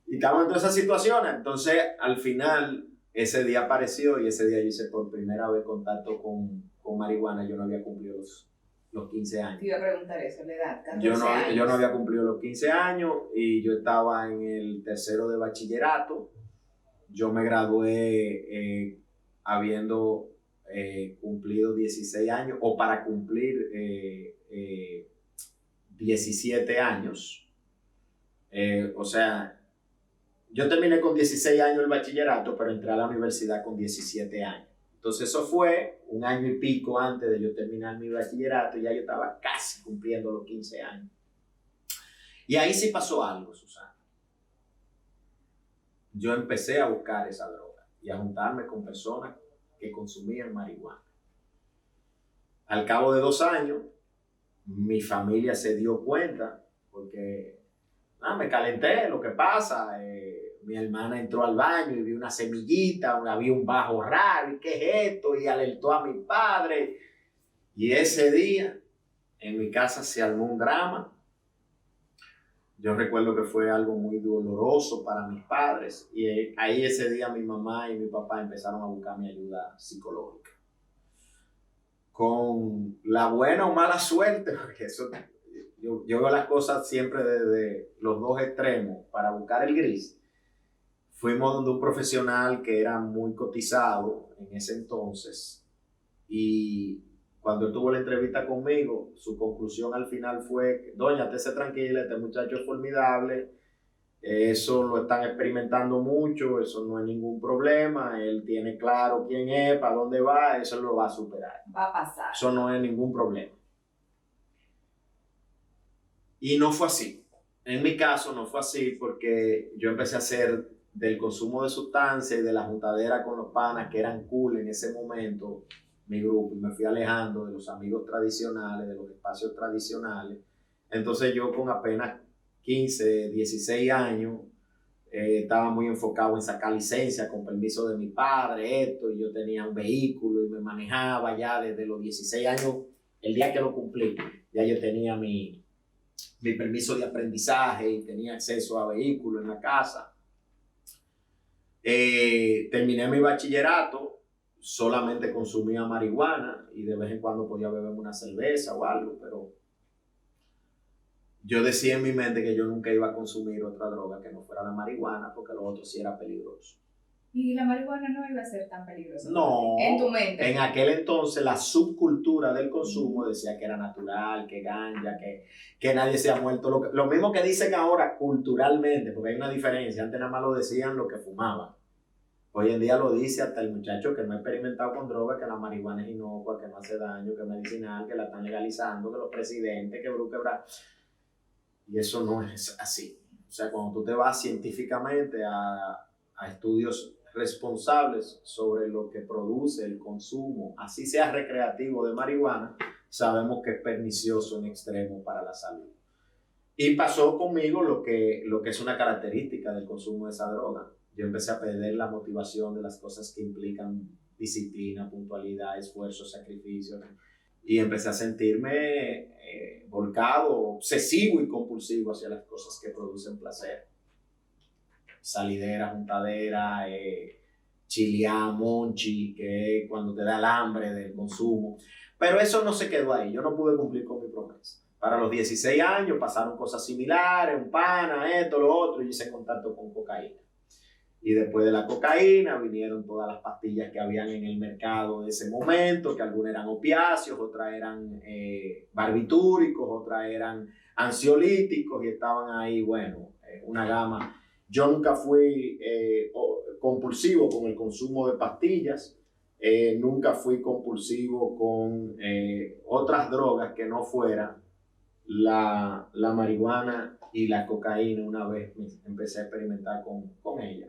Y estábamos en todas esas situaciones. Entonces, al final, ese día apareció y ese día yo hice por primera vez contacto con marihuana. Yo no había cumplido los 15 años. Te iba a preguntar eso, la edad, 14 Yo no años. había cumplido los 15 años y yo estaba en el tercero de bachillerato. Yo me gradué habiendo cumplido 16 años o para cumplir 17 años. O sea, yo terminé con 16 años el bachillerato, pero entré a la universidad con 17 años. Entonces eso fue un año y pico antes de yo terminar mi bachillerato y ya yo estaba casi cumpliendo los 15 años. Y ahí sí pasó algo, Susana. Yo empecé a buscar esa droga y a juntarme con personas que consumían marihuana. Al cabo de 2 años, mi familia se dio cuenta porque me calenté, lo que pasa, mi hermana entró al baño y vio una semillita, había un bajo raro, ¿y qué es esto? Y alertó a mi padre. Y ese día, en mi casa se armó un drama. Yo recuerdo que fue algo muy doloroso para mis padres. Y ahí ese día mi mamá y mi papá empezaron a buscar mi ayuda psicológica. Con la buena o mala suerte, porque eso... Yo veo las cosas siempre desde los dos extremos para buscar el gris. Fuimos donde un profesional que era muy cotizado en ese entonces y cuando él tuvo la entrevista conmigo, su conclusión al final fue: doña, estése tranquila, este muchacho es formidable, eso lo están experimentando mucho, eso no es ningún problema, él tiene claro quién es, para dónde va, eso lo va a superar. Va a pasar. Eso no es ningún problema. Y no fue así. En mi caso no fue así porque yo empecé a hacer del consumo de sustancias y de la juntadera con los panas que eran cool en ese momento, mi grupo, y me fui alejando de los amigos tradicionales, de los espacios tradicionales. Entonces yo con apenas 15, 16 años estaba muy enfocado en sacar licencia con permiso de mi padre, y yo tenía un vehículo y me manejaba ya desde los 16 años, el día que lo cumplí, ya yo tenía mi permiso de aprendizaje y tenía acceso a vehículos en la casa. Terminé mi bachillerato, solamente consumía marihuana y de vez en cuando podía beberme una cerveza o algo, pero yo decía en mi mente que yo nunca iba a consumir otra droga que no fuera la marihuana porque lo otro sí era peligroso. Y la marihuana no iba a ser tan peligrosa. No, en tu mente. en aquel entonces la subcultura del consumo decía que era natural, que ganja, que nadie se ha muerto. Lo mismo que dicen ahora culturalmente, porque hay una diferencia. Antes nada más lo decían los que fumaban. Hoy en día lo dice hasta el muchacho que no ha experimentado con drogas, que la marihuana es inocua, que no hace daño, que es medicinal, que la están legalizando, que los presidentes, que bruque, y eso no es así. O sea, cuando tú te vas científicamente a estudios responsables sobre lo que produce el consumo, así sea recreativo de marihuana, sabemos que es pernicioso en extremo para la salud. Y pasó conmigo lo que es una característica del consumo de esa droga. Yo empecé a perder la motivación de las cosas que implican disciplina, puntualidad, esfuerzo, sacrificio. Y empecé a sentirme volcado, obsesivo y compulsivo hacia las cosas que producen placer. Salidera, juntadera, chileá, monchi, que es cuando te da el hambre del consumo. Pero eso no se quedó ahí. Yo no pude cumplir con mi promesa. Para los 16 años pasaron cosas similares, un pana, esto, lo otro, y hice contacto con cocaína. Y después de la cocaína vinieron todas las pastillas que habían en el mercado de ese momento, que algunas eran opiáceos, otras eran barbitúricos, otras eran ansiolíticos, y estaban ahí, bueno, una gama. Yo nunca fui compulsivo con el consumo de pastillas, nunca fui compulsivo con otras drogas que no fueran la marihuana y la cocaína. Una vez empecé a experimentar con ella.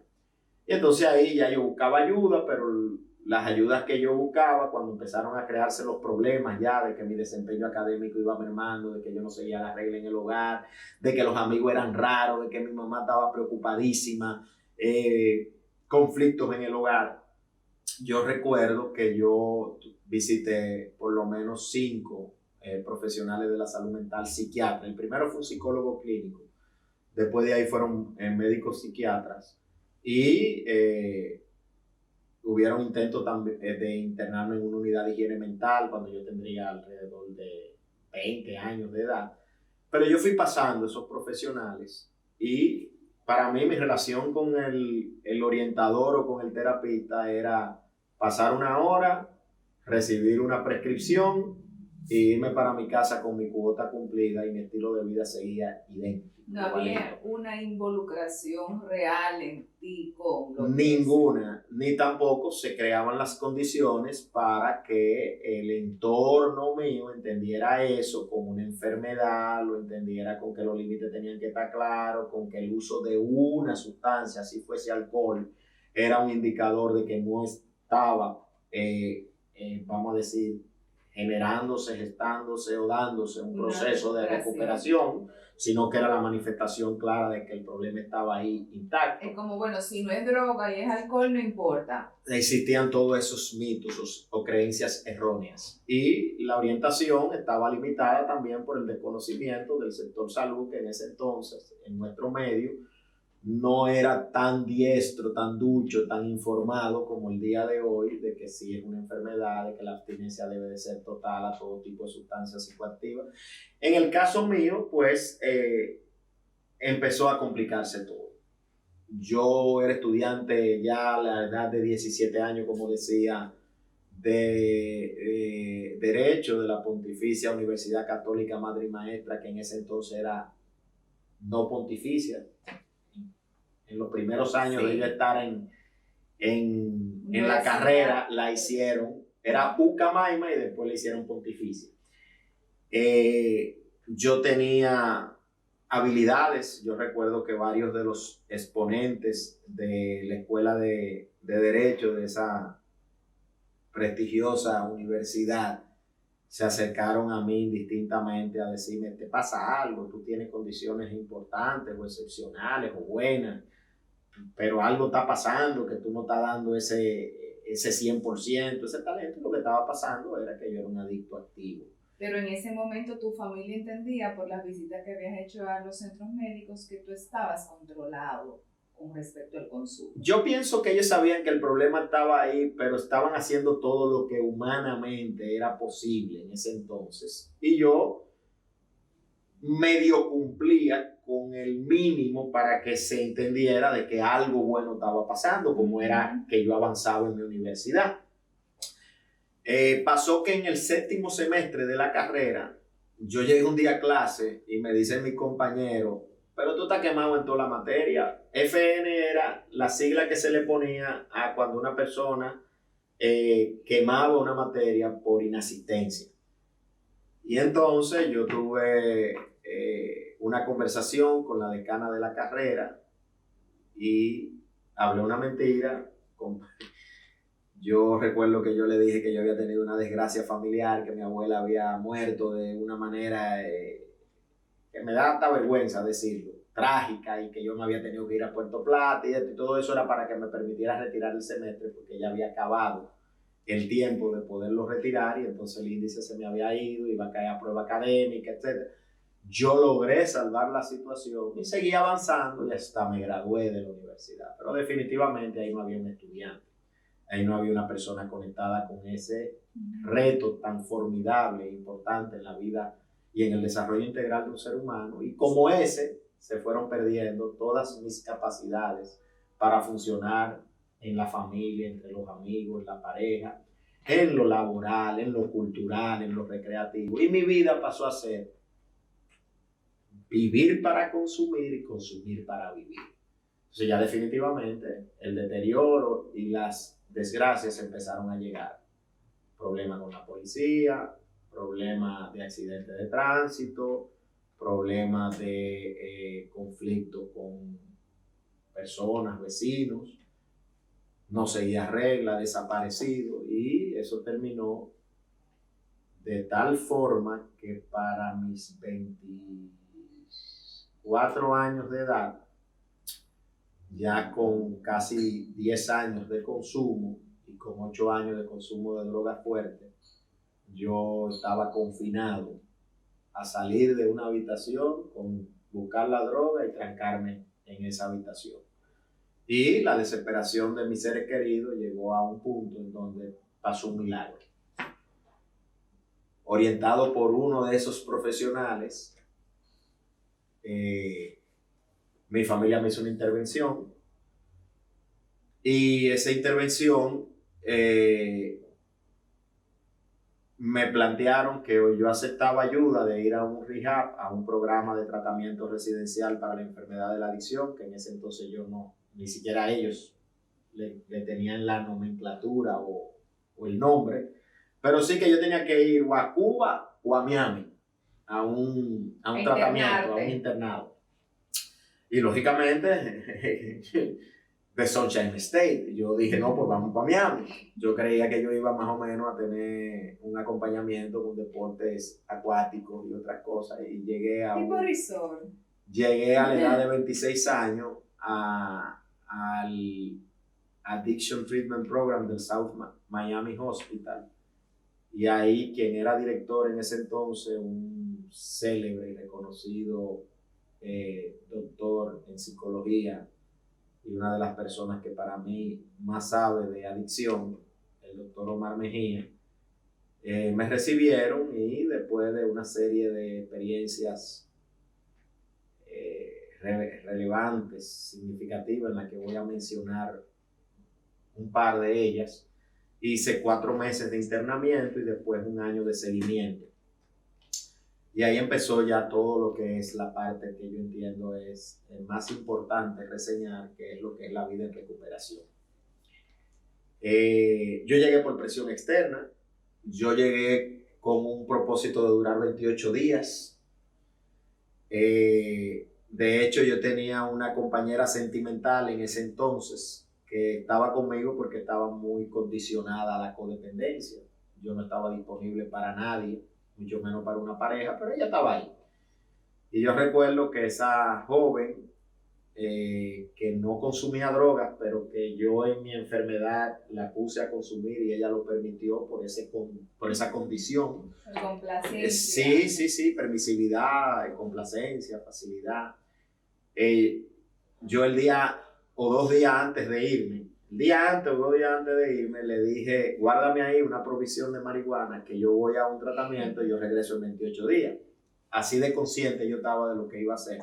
Y entonces ahí ya yo buscaba ayuda, pero las ayudas que yo buscaba, cuando empezaron a crearse los problemas ya de que mi desempeño académico iba mermando, de que yo no seguía la regla en el hogar, de que los amigos eran raros, de que mi mamá estaba preocupadísima, conflictos en el hogar. Yo recuerdo que yo visité por lo menos 5 profesionales de la salud mental, psiquiatras. El primero fue un psicólogo clínico, después de ahí fueron médicos psiquiatras. Y hubieron intentos también de internarme en una unidad de higiene mental cuando yo tendría alrededor de 20 años de edad. Pero yo fui pasando esos profesionales y para mí mi relación con el orientador o con el terapista era pasar una hora, recibir una prescripción e irme para mi casa con mi cuota cumplida, y mi estilo de vida seguía idéntico. No había una involucración real en ti con lo ninguna, ni tampoco se creaban las condiciones para que el entorno mío entendiera eso como una enfermedad, lo entendiera con que los límites tenían que estar claros, con que el uso de una sustancia, si fuese alcohol, era un indicador de que no estaba, vamos a decir, generándose, gestándose o dándose un proceso de recuperación, sino que era la manifestación clara de que el problema estaba ahí intacto. Es como, bueno, si no es droga y es alcohol, no importa. Existían todos esos mitos o creencias erróneas. Y la orientación estaba limitada también por el desconocimiento del sector salud, que en ese entonces, en nuestro medio, no era tan diestro, tan ducho, tan informado como el día de hoy, de que sí es una enfermedad, de que la abstinencia debe de ser total a todo tipo de sustancias psicoactivas. En el caso mío, pues, empezó a complicarse todo. Yo era estudiante ya a la edad de 17 años, como decía, de Derecho de la Pontificia Universidad Católica Madre y Maestra, que en ese entonces era no pontificia. En los primeros años de yo estar en la carrera, la hicieron, era Ucamaima y después la hicieron pontificia. Yo tenía habilidades. Yo recuerdo que varios de los exponentes de la escuela de Derecho de esa prestigiosa universidad se acercaron a mí indistintamente a decirme: te pasa algo, tú tienes condiciones importantes o excepcionales o buenas, pero algo está pasando, que tú no estás dando ese 100%, ese talento. Lo que estaba pasando era que yo era un adicto activo. Pero en ese momento tu familia entendía, por las visitas que habías hecho a los centros médicos, que tú estabas controlado con respecto al consumo. Yo pienso que ellos sabían que el problema estaba ahí, pero estaban haciendo todo lo que humanamente era posible en ese entonces. Y yo medio cumplía con el mínimo para que se entendiera de que algo bueno estaba pasando, como era que yo avanzaba en mi universidad. Pasó que en el 7º semestre de la carrera, yo llegué un día a clase y me dice mi compañero, pero tú estás quemado en toda la materia. FN era la sigla que se le ponía a cuando una persona quemaba una materia por inasistencia. Y entonces yo tuve una conversación con la decana de la carrera y hablé una mentira. Yo recuerdo que yo le dije que yo había tenido una desgracia familiar, que mi abuela había muerto de una manera que me da hasta vergüenza decirlo, trágica, y que yo me había tenido que ir a Puerto Plata, y todo eso era para que me permitiera retirar el semestre, porque ya había acabado el tiempo de poderlo retirar, y entonces el índice se me había ido, iba a caer a prueba académica, etc. Yo logré salvar la situación y seguí avanzando y hasta me gradué de la universidad, pero definitivamente ahí no había un estudiante. Ahí no había una persona conectada con ese reto tan formidable e importante en la vida y en el desarrollo integral de un ser humano. Y como ese, se fueron perdiendo todas mis capacidades para funcionar en la familia, entre los amigos, en la pareja, en lo laboral, en lo cultural, en lo recreativo. Y mi vida pasó a ser vivir para consumir y consumir para vivir. Entonces ya definitivamente el deterioro y las desgracias empezaron a llegar. Problemas con la policía, problemas de accidentes de tránsito, problemas de conflicto con personas, vecinos, no seguía reglas, desaparecido, y eso terminó de tal forma que para mis 24 años de edad, ya con casi 10 años de consumo y con 8 años de consumo de drogas fuertes, yo estaba confinado a salir de una habitación, con buscar la droga y trancarme en esa habitación. Y la desesperación de mis seres queridos llegó a un punto en donde pasó un milagro. Orientado por uno de esos profesionales, mi familia me hizo una intervención, y esa intervención me plantearon que yo aceptaba ayuda de ir a un rehab, a un programa de tratamiento residencial para la enfermedad de la adicción, que en ese entonces yo no, ni siquiera ellos le tenían la nomenclatura o el nombre, pero sí que yo tenía que ir o a Cuba o a Miami a un tratamiento, a un internado. Y lógicamente, de Sunshine State, yo dije, no, pues vamos para Miami. Yo creía que yo iba más o menos a tener un acompañamiento con deportes acuáticos y otras cosas, y llegué a tipo resort. Llegué a la edad de 26 años al Addiction Treatment Program del South Miami Hospital, y ahí quien era director en ese entonces, un célebre y reconocido doctor en psicología, y una de las personas que para mí más sabe de adicción, el doctor Omar Mejía, me recibieron, y después de una serie de experiencias relevantes, significativas, en las que voy a mencionar un par de ellas, hice 4 meses de internamiento y después 1 año de seguimiento. Y ahí empezó ya todo lo que es la parte que yo entiendo es más importante reseñar, que es lo que es la vida en recuperación. Yo llegué por presión externa, yo llegué con un propósito de durar 28 días. De hecho, yo tenía una compañera sentimental en ese entonces que estaba conmigo porque estaba muy condicionada a la codependencia. Yo no estaba disponible para nadie, mucho menos para una pareja, pero ella estaba ahí. Y yo recuerdo que esa joven que no consumía drogas, pero que yo en mi enfermedad la puse a consumir y ella lo permitió por esa condición. Complacencia. Sí, permisividad, complacencia, facilidad. Yo el día o 2 días antes de irme, le dije, guárdame ahí una provisión de marihuana, que yo voy a un tratamiento y yo regreso en 28 días. así de consciente yo estaba de lo que iba a hacer.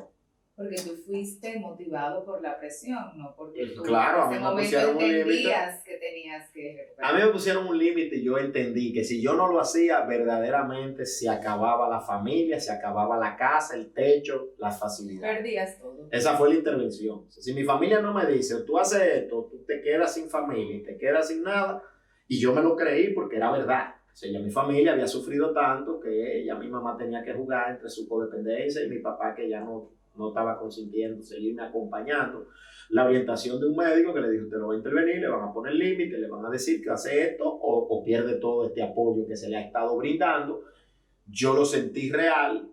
Porque tú fuiste motivado por la presión, no porque tú Claro, a en mí ese me momento pusieron un límite. entendías que tenías que recuperar. A mí me pusieron un límite y yo entendí que si yo no lo hacía, verdaderamente se acababa la familia, se acababa la casa, el techo, las facilidades. Perdías todo. Esa fue la intervención. O sea, si mi familia no me dice, tú haces esto, tú te quedas sin familia y te quedas sin nada, y yo me lo creí porque era verdad. O sea, ya mi familia había sufrido tanto que ya mi mamá tenía que jugar entre su codependencia y mi papá que ya no estaba consintiendo seguirme acompañando. La orientación de un médico que le dijo, usted lo va a intervenir, le van a poner límite, le van a decir que hace esto o pierde todo este apoyo que se le ha estado brindando. Yo lo sentí real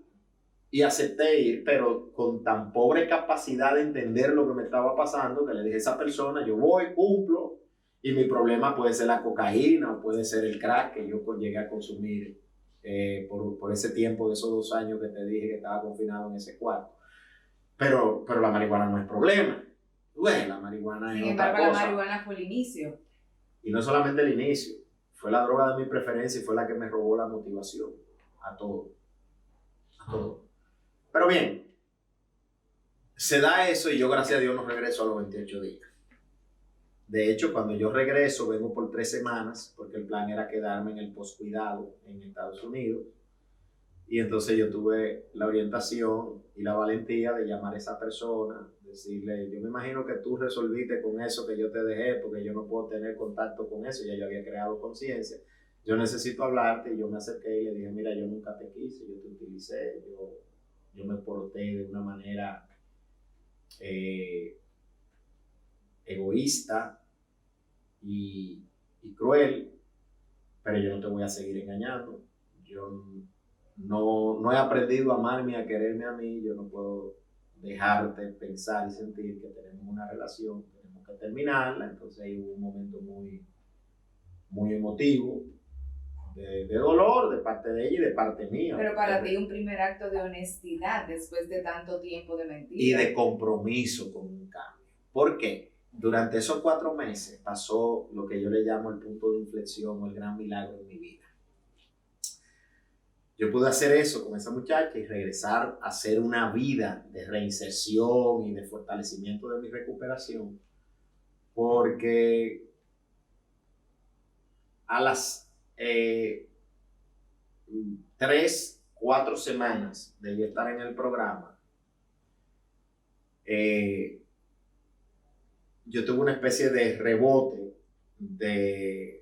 y acepté ir, pero con tan pobre capacidad de entender lo que me estaba pasando que le dije a esa persona, yo voy, cumplo, y mi problema puede ser la cocaína o puede ser el crack que yo llegué a consumir por ese tiempo de esos 2 años que te dije que estaba confinado en ese cuarto. Pero la marihuana no es problema. Bueno, la marihuana es Sin otra embargo, cosa. la marihuana fue el inicio. Y no solamente el inicio, fue la droga de mi preferencia y fue la que me robó la motivación a todo. A todo. Pero bien, se da eso y yo, gracias a Dios, no regreso a los 28 días. De hecho, cuando yo regreso, vengo por 3 semanas, porque el plan era quedarme en el poscuidado en Estados Unidos. Y entonces yo tuve la orientación y la valentía de llamar a esa persona, decirle, yo me imagino que tú resolviste con eso que yo te dejé, porque yo no puedo tener contacto con eso, ya yo había creado conciencia. Yo necesito hablarte, y yo me acerqué y le dije, mira, yo nunca te quise, yo te utilicé, yo me porté de una manera egoísta y cruel, pero yo no te voy a seguir engañando. Yo no he aprendido a amarme y a quererme a mí. Yo no puedo dejarte pensar y sentir que tenemos una relación, tenemos que terminarla. Entonces ahí hubo un momento muy emotivo, de dolor de parte de ella y de parte mía. Pero para ti un primer acto de honestidad después de tanto tiempo de mentira. Y de compromiso con un cambio. ¿Por qué? Durante esos 4 meses pasó lo que yo le llamo el punto de inflexión o el gran milagro de mi vida. Yo pude hacer eso con esa muchacha y regresar a hacer una vida de reinserción y de fortalecimiento de mi recuperación, porque a las 3, 4 semanas de yo estar en el programa, yo tuve una especie de rebote de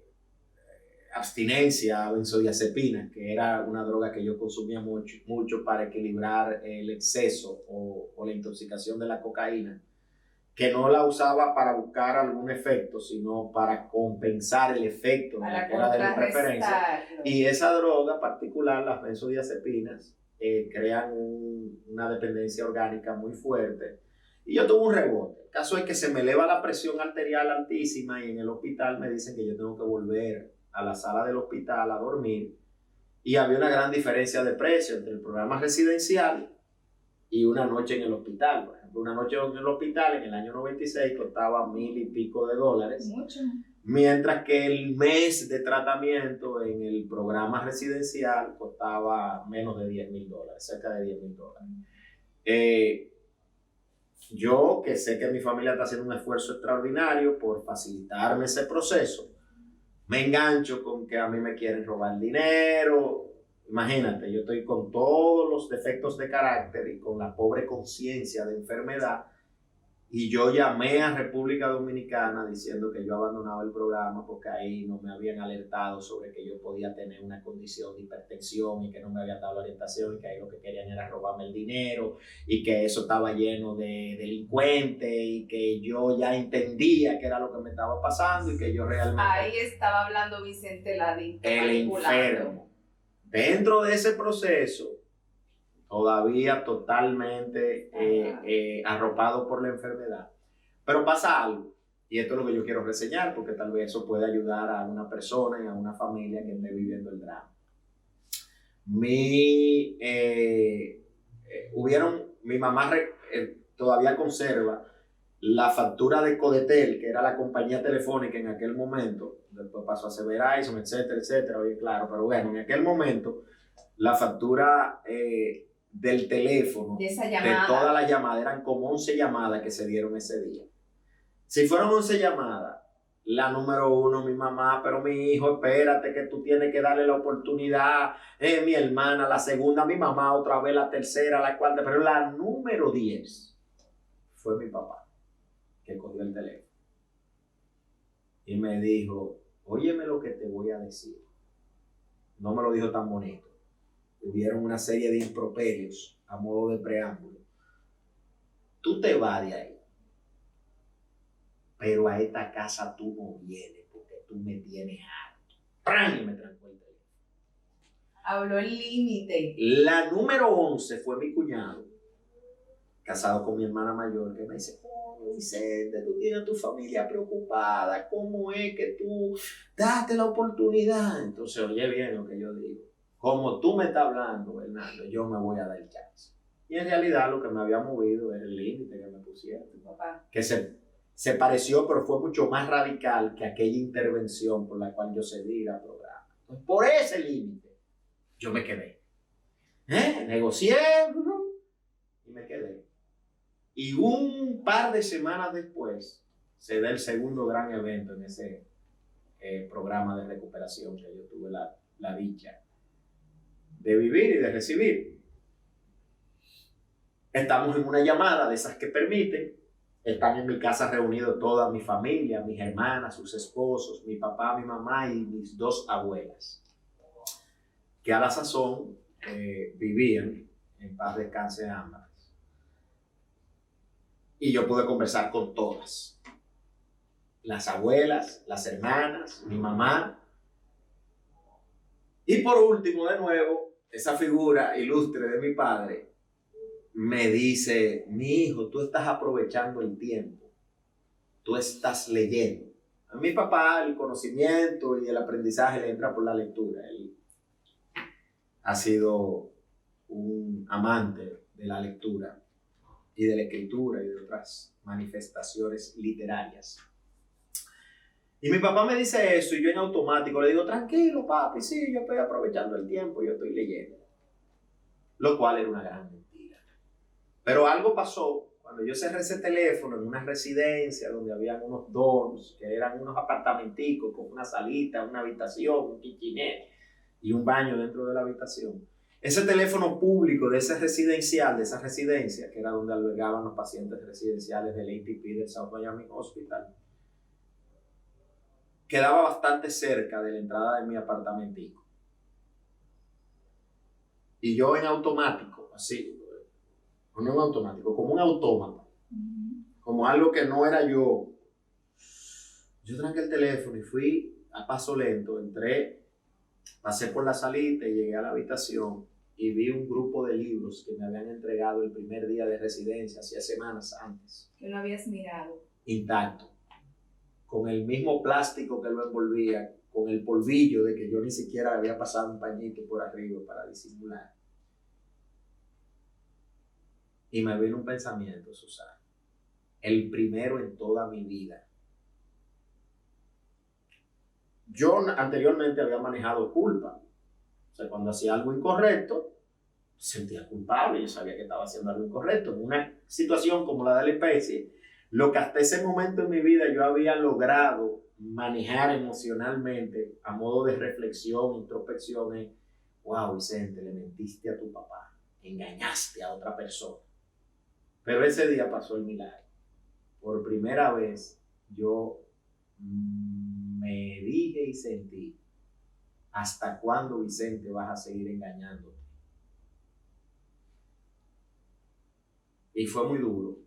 abstinencia a benzodiazepinas, que era una droga que yo consumía mucho para equilibrar el exceso o la intoxicación de la cocaína, que no la usaba para buscar algún efecto, sino para compensar el efecto de la que era de mi preferencia. Y esa droga particular, las benzodiazepinas, crean una dependencia orgánica muy fuerte. Y yo tuve un rebote. El caso es que se me eleva la presión arterial altísima y en el hospital me dicen que yo tengo que volver a la sala del hospital a dormir. Y había una gran diferencia de precio entre el programa residencial y una noche en el hospital. Por ejemplo, una noche en el hospital en el año 96 costaba $1,000 y pico. Mucho. Mientras que el mes de tratamiento en el programa residencial costaba menos de $10,000, cerca de $10,000. Yo, que sé que mi familia está haciendo un esfuerzo extraordinario por facilitarme ese proceso, me engancho con que a mí me quieren robar dinero. Imagínate, yo estoy con todos los defectos de carácter y con la pobre conciencia de enfermedad, y yo llamé a República Dominicana diciendo que yo abandonaba el programa porque ahí no me habían alertado sobre que yo podía tener una condición de hipertensión y que no me habían dado la orientación, y que ahí lo que querían era robarme el dinero y que eso estaba lleno de delincuentes y que yo ya entendía que era lo que me estaba pasando y que yo realmente... Ahí estaba hablando Vicente Ladito. El enfermo. Dentro de ese proceso, todavía totalmente arropado por la enfermedad. Pero pasa algo, y esto es lo que yo quiero reseñar, porque tal vez eso puede ayudar a una persona y a una familia que esté viviendo el drama. Mi mamá todavía conserva la factura de Codetel, que era la compañía telefónica en aquel momento. Después pasó a ser Verizon, etcétera, etcétera, oye, claro, pero bueno, en aquel momento la factura del teléfono, De esa de llamada. todas las llamadas, eran como 11 llamadas que se dieron ese día. Si fueron 11 llamadas, la número 1, mi mamá, pero mi hijo, espérate que tú tienes que darle la oportunidad, mi hermana, la segunda, mi mamá, otra vez la tercera, la cuarta, pero la número 10 fue mi papá, que cogió el teléfono y me dijo, óyeme lo que te voy a decir. No me lo dijo tan bonito. Hubieron una serie de improperios a modo de preámbulo. Tú te vas de ahí, pero a esta casa tú no vienes porque tú me tienes harto. ¡Pran! Y me trancó el teléfono. Habló el límite. La número 11 fue mi cuñado, casado con mi hermana mayor, que me dice, oh, Vicente, tú tienes a tu familia preocupada, ¿cómo es que tú date la oportunidad? Entonces, oye bien lo que yo digo. Como tú me estás hablando, Bernardo, yo me voy a dar chance. Y en realidad lo que me había movido era el límite que me pusieron. Papá. Que se pareció, pero fue mucho más radical que aquella intervención por la cual yo cedí al programa. Entonces, por ese límite, yo me quedé. Negocié y me quedé. Y un par de semanas después se da el segundo gran evento en ese programa de recuperación que yo tuve la dicha de vivir y de recibir. Estamos en una llamada de esas que permiten. Están en mi casa reunidos toda mi familia, mis hermanas, sus esposos, mi papá, mi mamá y mis 2 abuelas, que a la sazón vivían, en paz descanse ambas. Y yo pude conversar con todas. Las abuelas, las hermanas, mi mamá. Y por último, de nuevo, esa figura ilustre de mi padre me dice, mi hijo, tú estás aprovechando el tiempo. Tú estás leyendo. A mi papá el conocimiento y el aprendizaje le entra por la lectura. Él ha sido un amante de la lectura y de la escritura y de otras manifestaciones literarias. Y mi papá me dice eso y yo en automático le digo, tranquilo papi, sí, yo estoy aprovechando el tiempo, yo estoy leyendo. Lo cual era una gran mentira. Pero algo pasó cuando yo cerré ese teléfono en una residencia donde habían unos dorms, que eran unos apartamenticos con una salita, una habitación, un kitchenette y un baño dentro de la habitación. Ese teléfono público de ese residencial, de esa residencia, que era donde albergaban los pacientes residenciales del ATP del South Miami Hospital, quedaba bastante cerca de la entrada de mi apartamentico. Y yo en automático, así, no en automático, como un autómata, como algo que no era yo tranqué el teléfono y fui a paso lento, entré, pasé por la salita y llegué a la habitación y vi un grupo de libros que me habían entregado el primer día de residencia, hacía semanas antes. Que no habías mirado. Intacto, con el mismo plástico que lo envolvía, con el polvillo de que yo ni siquiera había pasado un pañito por arriba para disimular. Y me vino un pensamiento, Susana, el primero en toda mi vida. Yo anteriormente había manejado culpa. O sea, cuando hacía algo incorrecto, sentía culpable, yo sabía que estaba haciendo algo incorrecto. En una situación como la de la especie, lo que hasta ese momento en mi vida yo había logrado manejar emocionalmente a modo de reflexión, introspección, es, wow, Vicente, le mentiste a tu papá, engañaste a otra persona. Pero ese día pasó el milagro. Por primera vez yo me dije y sentí, ¿hasta cuándo, Vicente, vas a seguir engañándote? Y fue muy duro,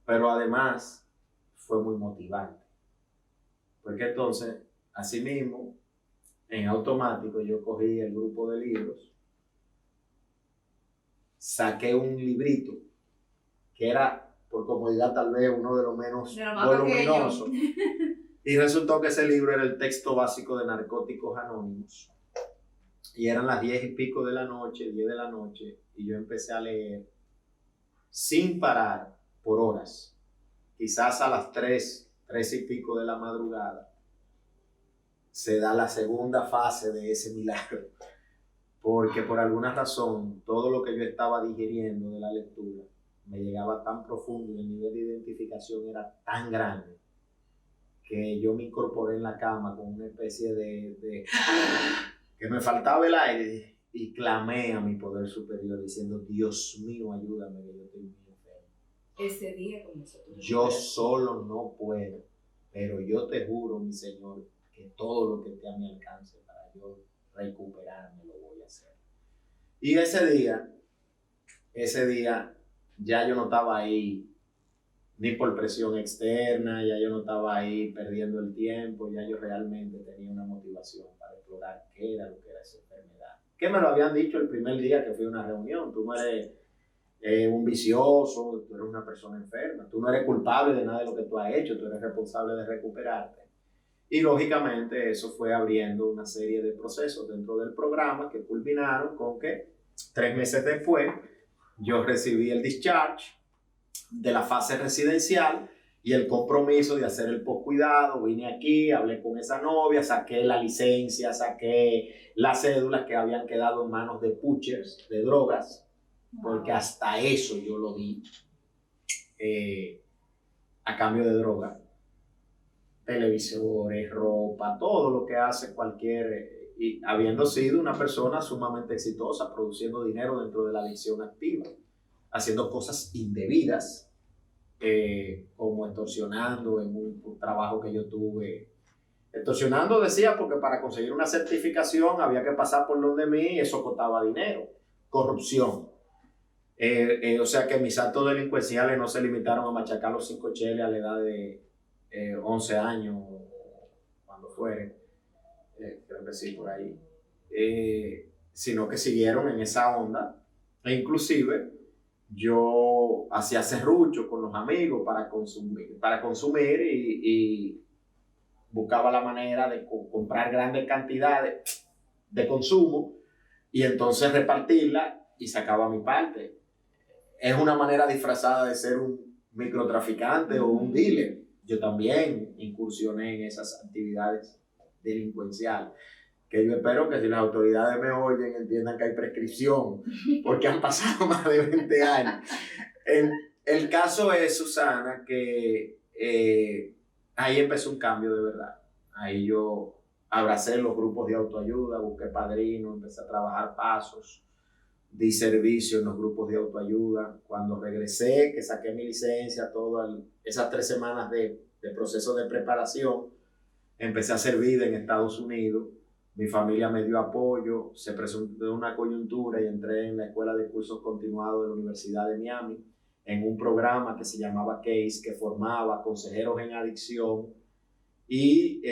pero además fue muy motivante. Porque entonces, así mismo, en automático, yo cogí el grupo de libros, saqué un librito, que era, por comodidad, tal vez uno de los menos voluminosos. Y resultó que ese libro era el texto básico de Narcóticos Anónimos. Y eran las 10 y pico de la noche, 10 de la noche, y yo empecé a leer sin parar por horas. Quizás a las 3 y pico de la madrugada se da la segunda fase de ese milagro. porque por alguna razón todo lo que yo estaba digiriendo de la lectura me llegaba tan profundo y el nivel de identificación era tan grande que yo me incorporé en la cama con una especie de que me faltaba el aire y clamé a mi poder superior diciendo, Dios mío, ayúdame, que yo estoy muy enfermo. Ese día comenzó tu Yo solo no puedo, pero yo te juro, mi Señor, que todo lo que esté a mi alcance para yo recuperarme lo voy a hacer. Y ese día ya yo no estaba ahí ni por presión externa, ya yo no estaba ahí perdiendo el tiempo, ya yo realmente tenía una motivación para explorar qué era lo que era esa enfermedad. Que me lo habían dicho el primer día que fui a una reunión, tú no eres un vicioso, tú eres una persona enferma, tú no eres culpable de nada de lo que tú has hecho, tú eres responsable de recuperarte. Y lógicamente eso fue abriendo una serie de procesos dentro del programa que culminaron con que 3 meses después yo recibí el discharge de la fase residencial y el compromiso de hacer el postcuidado. Vine aquí, hablé con esa novia, saqué la licencia, saqué las cédulas que habían quedado en manos de pushers, de drogas, porque hasta eso yo lo di a cambio de droga. Televisores, ropa, todo lo que hace cualquier, y habiendo sido una persona sumamente exitosa, produciendo dinero dentro de la adicción activa, haciendo cosas indebidas, como extorsionando en un trabajo que yo tuve. Extorsionando decía porque para conseguir una certificación había que pasar por donde mí y eso costaba dinero. Corrupción. O sea que mis actos delincuenciales no se limitaron a machacar los 5 cheles a la edad de 11 años, cuando fuere, creo que sí, por ahí, sino que siguieron en esa onda, e inclusive yo hacía serrucho con los amigos para consumir y buscaba la manera de comprar grandes cantidades de consumo y entonces repartirla y sacaba mi parte. Es una manera disfrazada de ser un microtraficante o un dealer. Yo también incursioné en esas actividades delincuenciales, que yo espero que si las autoridades me oyen entiendan que hay prescripción, porque han pasado más de 20 años. El caso es, Susana, que ahí empezó un cambio de verdad. Ahí yo abracé los grupos de autoayuda, busqué padrinos, empecé a trabajar pasos, di servicio en los grupos de autoayuda. Cuando regresé, que saqué mi licencia, todas esas 3 semanas de proceso de preparación, empecé a hacer vida en Estados Unidos. Mi familia me dio apoyo, se presentó una coyuntura y entré en la Escuela de Cursos Continuados de la Universidad de Miami en un programa que se llamaba CASE, que formaba consejeros en adicción. Y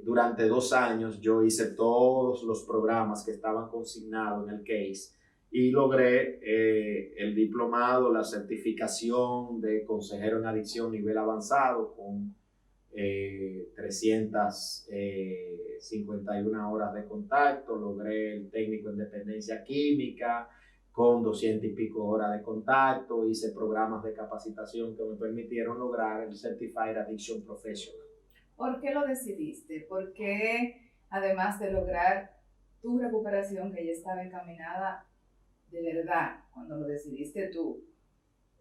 durante 2 años yo hice todos los programas que estaban consignados en el CASE y logré el diplomado, la certificación de consejero en adicción nivel avanzado con 351 horas de contacto. Logré el técnico en dependencia química con 200 y pico horas de contacto. Hice programas de capacitación que me permitieron lograr el Certified Addiction Professional. ¿Por qué lo decidiste? ¿Por qué, además de lograr tu recuperación, que ya estaba encaminada de verdad, cuando lo decidiste tú,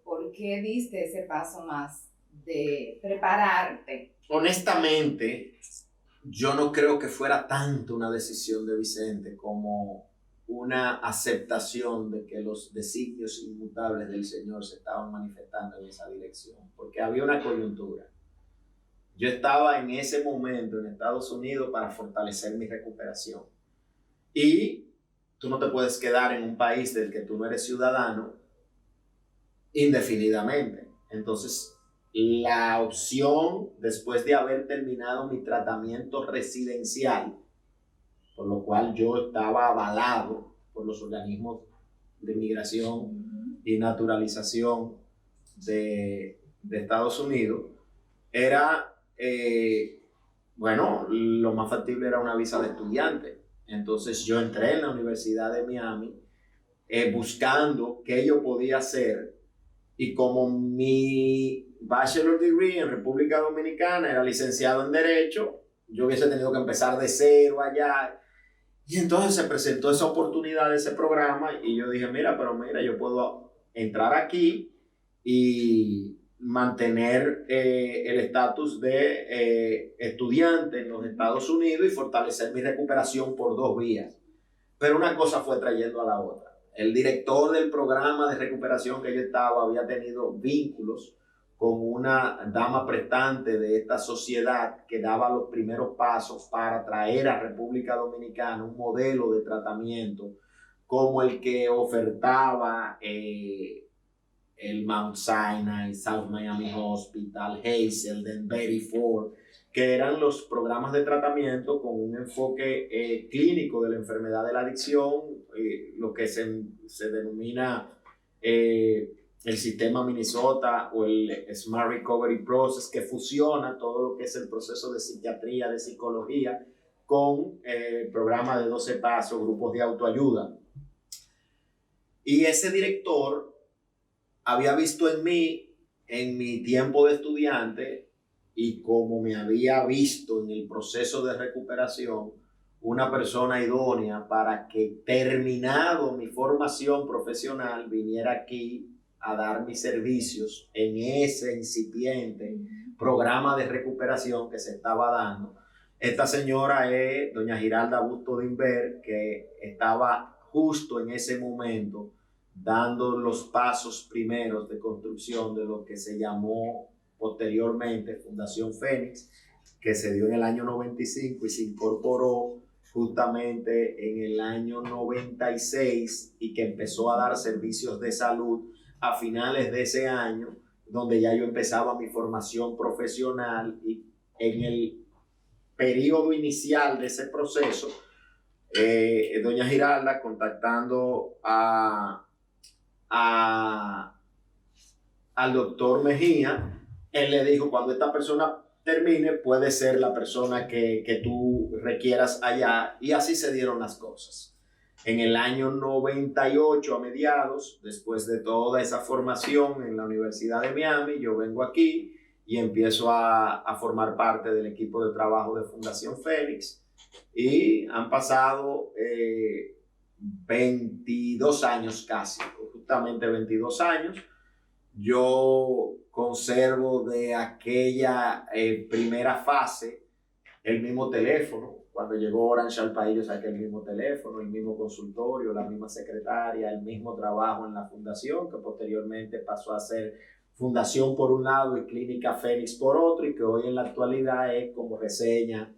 por qué diste ese paso más de prepararte? Honestamente, yo no creo que fuera tanto una decisión de Vicente como una aceptación de que los designios inmutables del Señor se estaban manifestando en esa dirección, porque había una coyuntura. Yo estaba en ese momento en Estados Unidos para fortalecer mi recuperación. Y tú no te puedes quedar en un país del que tú no eres ciudadano indefinidamente. Entonces, la opción, después de haber terminado mi tratamiento residencial, por lo cual yo estaba avalado por los organismos de migración y naturalización de Estados Unidos, era, bueno, lo más factible era una visa de estudiante. Entonces yo entré en la Universidad de Miami buscando qué yo podía hacer, y como mi bachelor degree en República Dominicana era licenciado en Derecho, yo hubiese tenido que empezar de cero allá Y entonces se presentó esa oportunidad de ese programa y yo dije, mira, yo puedo entrar aquí y mantener el estatus de estudiante en los Estados Unidos y fortalecer mi recuperación por 2 vías. Pero una cosa fue trayendo a la otra. El director del programa de recuperación que yo estaba había tenido vínculos con una dama prestante de esta sociedad que daba los primeros pasos para traer a República Dominicana un modelo de tratamiento como el que ofertaba el Mount Sinai, South Miami Hospital, Hazelden, Betty Ford, que eran los programas de tratamiento con un enfoque clínico de la enfermedad de la adicción, lo que se denomina el sistema Minnesota o el Smart Recovery Process, que fusiona todo lo que es el proceso de psiquiatría, de psicología, con programas de 12 pasos, grupos de autoayuda. Y ese director había visto en mí, en mi tiempo de estudiante, y como me había visto en el proceso de recuperación, una persona idónea para que, terminado mi formación profesional, viniera aquí a dar mis servicios en ese incipiente programa de recuperación que se estaba dando. Esta señora es doña Giralda Busto de Inver, que estaba justo en ese momento dando los pasos primeros de construcción de lo que se llamó posteriormente Fundación Fénix, que se dio en el año 95 y se incorporó justamente en el año 96 y que empezó a dar servicios de salud a finales de ese año, donde ya yo empezaba mi formación profesional. Y en el periodo inicial de ese proceso, doña Giralda, contactando al doctor Mejía, él le dijo, cuando esta persona termine, puede ser la persona que tú requieras allá, y así se dieron las cosas. En el año 98, a mediados, después de toda esa formación en la Universidad de Miami, yo vengo aquí y empiezo a formar parte del equipo de trabajo de Fundación Fénix, y han pasado 22 años casi, justamente 22 años. Yo conservo de aquella primera fase el mismo teléfono. Cuando llegó Orange al país, yo saqué el mismo teléfono, el mismo consultorio, la misma secretaria, el mismo trabajo en la fundación, que posteriormente pasó a ser Fundación por un lado y Clínica Fénix por otro, y que hoy en la actualidad es, como reseña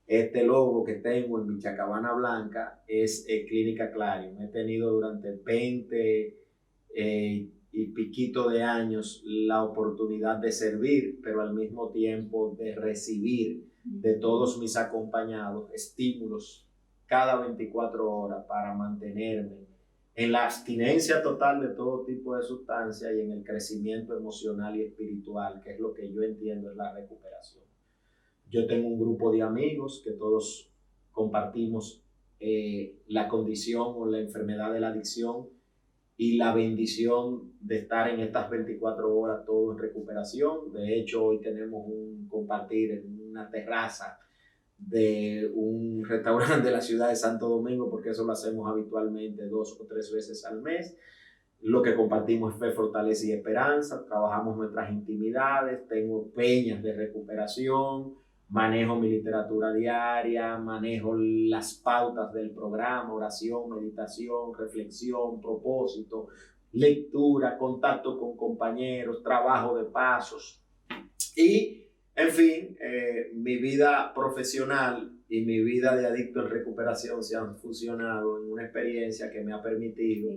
este logo que tengo en mi chacabana blanca, es Clínica Clarion. He tenido durante 20 y piquito de años la oportunidad de servir, pero al mismo tiempo de recibir de todos mis acompañados estímulos cada 24 horas para mantenerme en la abstinencia total de todo tipo de sustancias y en el crecimiento emocional y espiritual, que es lo que yo entiendo es la recuperación. Yo tengo un grupo de amigos que todos compartimos la condición o la enfermedad de la adicción y la bendición de estar en estas 24 horas todos en recuperación. De hecho, hoy tenemos un compartir en una terraza de un restaurante de la ciudad de Santo Domingo, porque eso lo hacemos habitualmente 2 o 3 veces al mes. Lo que compartimos es fe, fortaleza y esperanza. Trabajamos nuestras intimidades. Tengo peñas de recuperación. Manejo mi literatura diaria, manejo las pautas del programa, oración, meditación, reflexión, propósito, lectura, contacto con compañeros, trabajo de pasos. Y, en fin, mi vida profesional y mi vida de adicto en recuperación se han fusionado en una experiencia que me ha permitido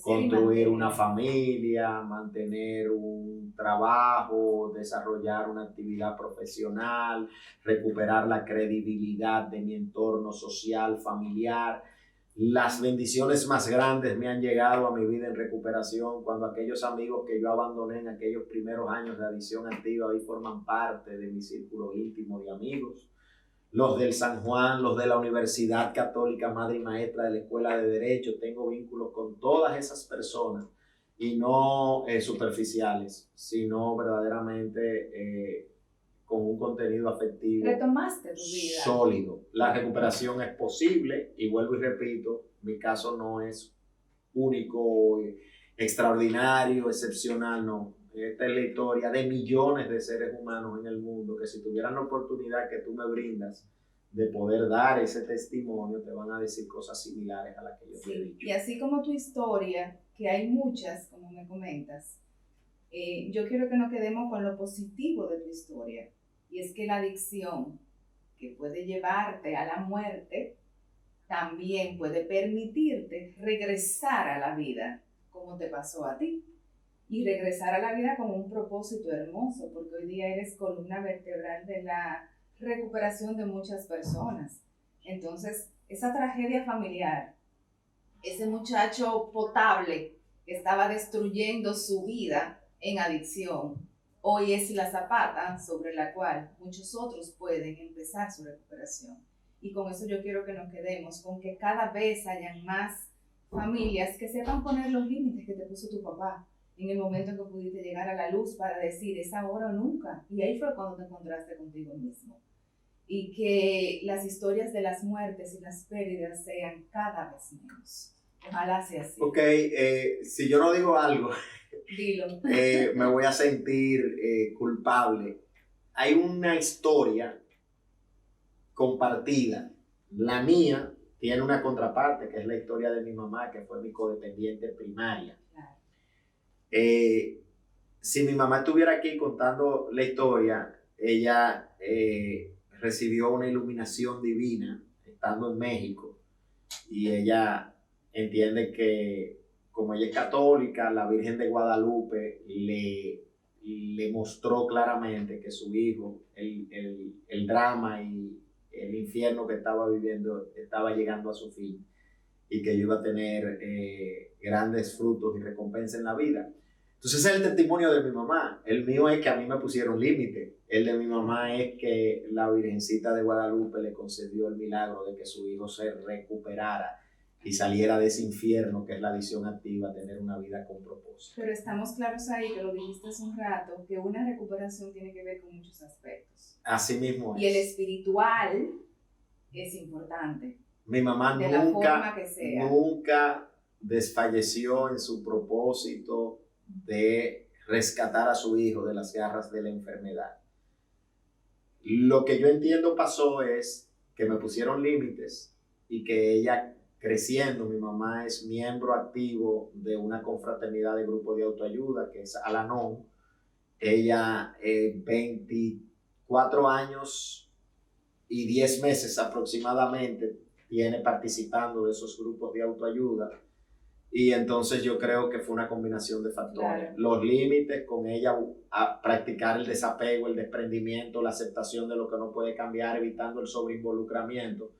construir una familia, mantener un trabajo, desarrollar una actividad profesional, recuperar la credibilidad de mi entorno social, familiar. Las bendiciones más grandes me han llegado a mi vida en recuperación cuando aquellos amigos que yo abandoné en aquellos primeros años de adicción activa hoy forman parte de mi círculo íntimo de amigos. Los del San Juan, los de la Universidad Católica Madre y Maestra de la Escuela de Derecho, tengo vínculos con todas esas personas, y no superficiales, sino verdaderamente con un contenido afectivo Retomaste tu vida. sólido. La recuperación es posible y vuelvo y repito, mi caso no es único, extraordinario, excepcional, no. Esta es la historia de millones de seres humanos en el mundo que si tuvieran la oportunidad que tú me brindas de poder dar ese testimonio, te van a decir cosas similares a las que yo te he Sí, dicho. y así como tu historia, que hay muchas, como me comentas, yo quiero que nos quedemos con lo positivo de tu historia. Y es que la adicción, que puede llevarte a la muerte, también puede permitirte regresar a la vida, como te pasó a ti. Y regresar a la vida con un propósito hermoso, porque hoy día eres columna vertebral de la recuperación de muchas personas. Entonces, esa tragedia familiar, ese muchacho potable que estaba destruyendo su vida en adicción, hoy es la zapata sobre la cual muchos otros pueden empezar su recuperación. Y con eso yo quiero que nos quedemos, con que cada vez hayan más familias que sepan poner los límites que te puso tu papá en el momento en que pudiste llegar a la luz para decir, es ahora o nunca. Y ahí fue cuando te encontraste contigo mismo. Y que las historias de las muertes y las pérdidas sean cada vez menos. Ojalá sea así. Ok, si yo no digo algo, Dilo. me voy a sentir culpable. Hay una historia compartida. La mía tiene una contraparte, que es la historia de mi mamá, que fue mi codependiente primaria. Claro. Si mi mamá estuviera aquí contando la historia, ella recibió una iluminación divina estando en México y ella entiende que como ella es católica, la Virgen de Guadalupe le mostró claramente que su hijo, el drama y el infierno que estaba viviendo estaba llegando a su fin y que yo iba a tener grandes frutos y recompensas en la vida. Entonces ese es el testimonio de mi mamá. El mío es que a mí me pusieron límite. El de mi mamá es que la Virgencita de Guadalupe le concedió el milagro de que su hijo se recuperara y saliera de ese infierno que es la adicción activa, a tener una vida con propósito. Pero estamos claros ahí, que lo dijiste hace un rato, que una recuperación tiene que ver con muchos aspectos. Así mismo es. Y el espiritual es importante. Mi mamá de la forma que sea. nunca desfalleció en su propósito de rescatar a su hijo de las garras de la enfermedad. Lo que yo entiendo pasó es que me pusieron límites y que ella creciendo, mi mamá es miembro activo de una confraternidad de grupo de autoayuda que es Al-Anon. Ella 24 años y 10 meses aproximadamente tiene participando de esos grupos de autoayuda y entonces yo creo que fue una combinación de factores. Claro. Los límites con ella, a practicar el desapego, el desprendimiento, la aceptación de lo que no puede cambiar, evitando el sobreinvolucramiento,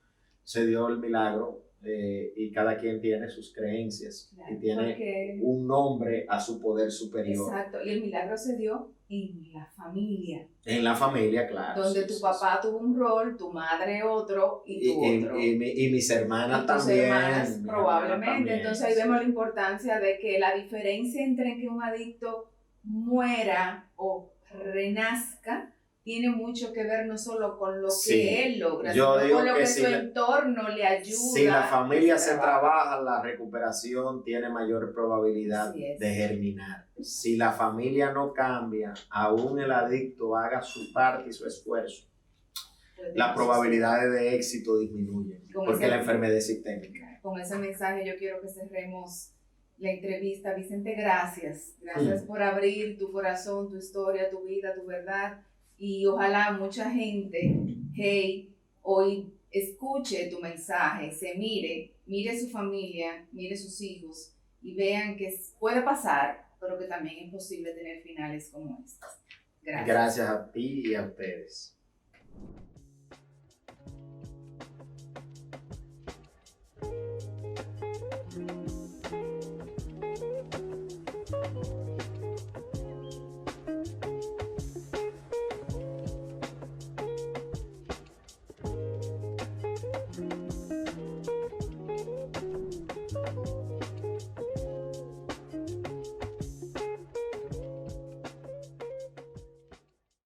se dio el milagro y cada quien tiene sus creencias. Claro, y tiene un nombre a su poder superior. Exacto, y el milagro se dio en la familia. En la familia, claro. Donde tu papá tuvo un rol, tu madre otro y tú otro. Y mis hermanas y también. Tus hermanas probablemente. También, entonces ahí vemos la importancia de que la diferencia entre que un adicto muera o renazca tiene mucho que ver no solo con lo que él logra, sino con lo que su entorno le ayuda. Si la familia se trabaja, la recuperación tiene mayor probabilidad de germinar. Si la familia no cambia, aún el adicto haga su parte y su esfuerzo, las probabilidades de éxito disminuyen, porque la enfermedad es sistémica. Con ese mensaje yo quiero que cerremos la entrevista. Vicente, gracias. Gracias por abrir tu corazón, tu historia, tu vida, tu verdad. Y ojalá mucha gente, hoy escuche tu mensaje, se mire su familia, mire sus hijos y vean que puede pasar, pero que también es posible tener finales como estos. Gracias. Gracias a ti y a ustedes.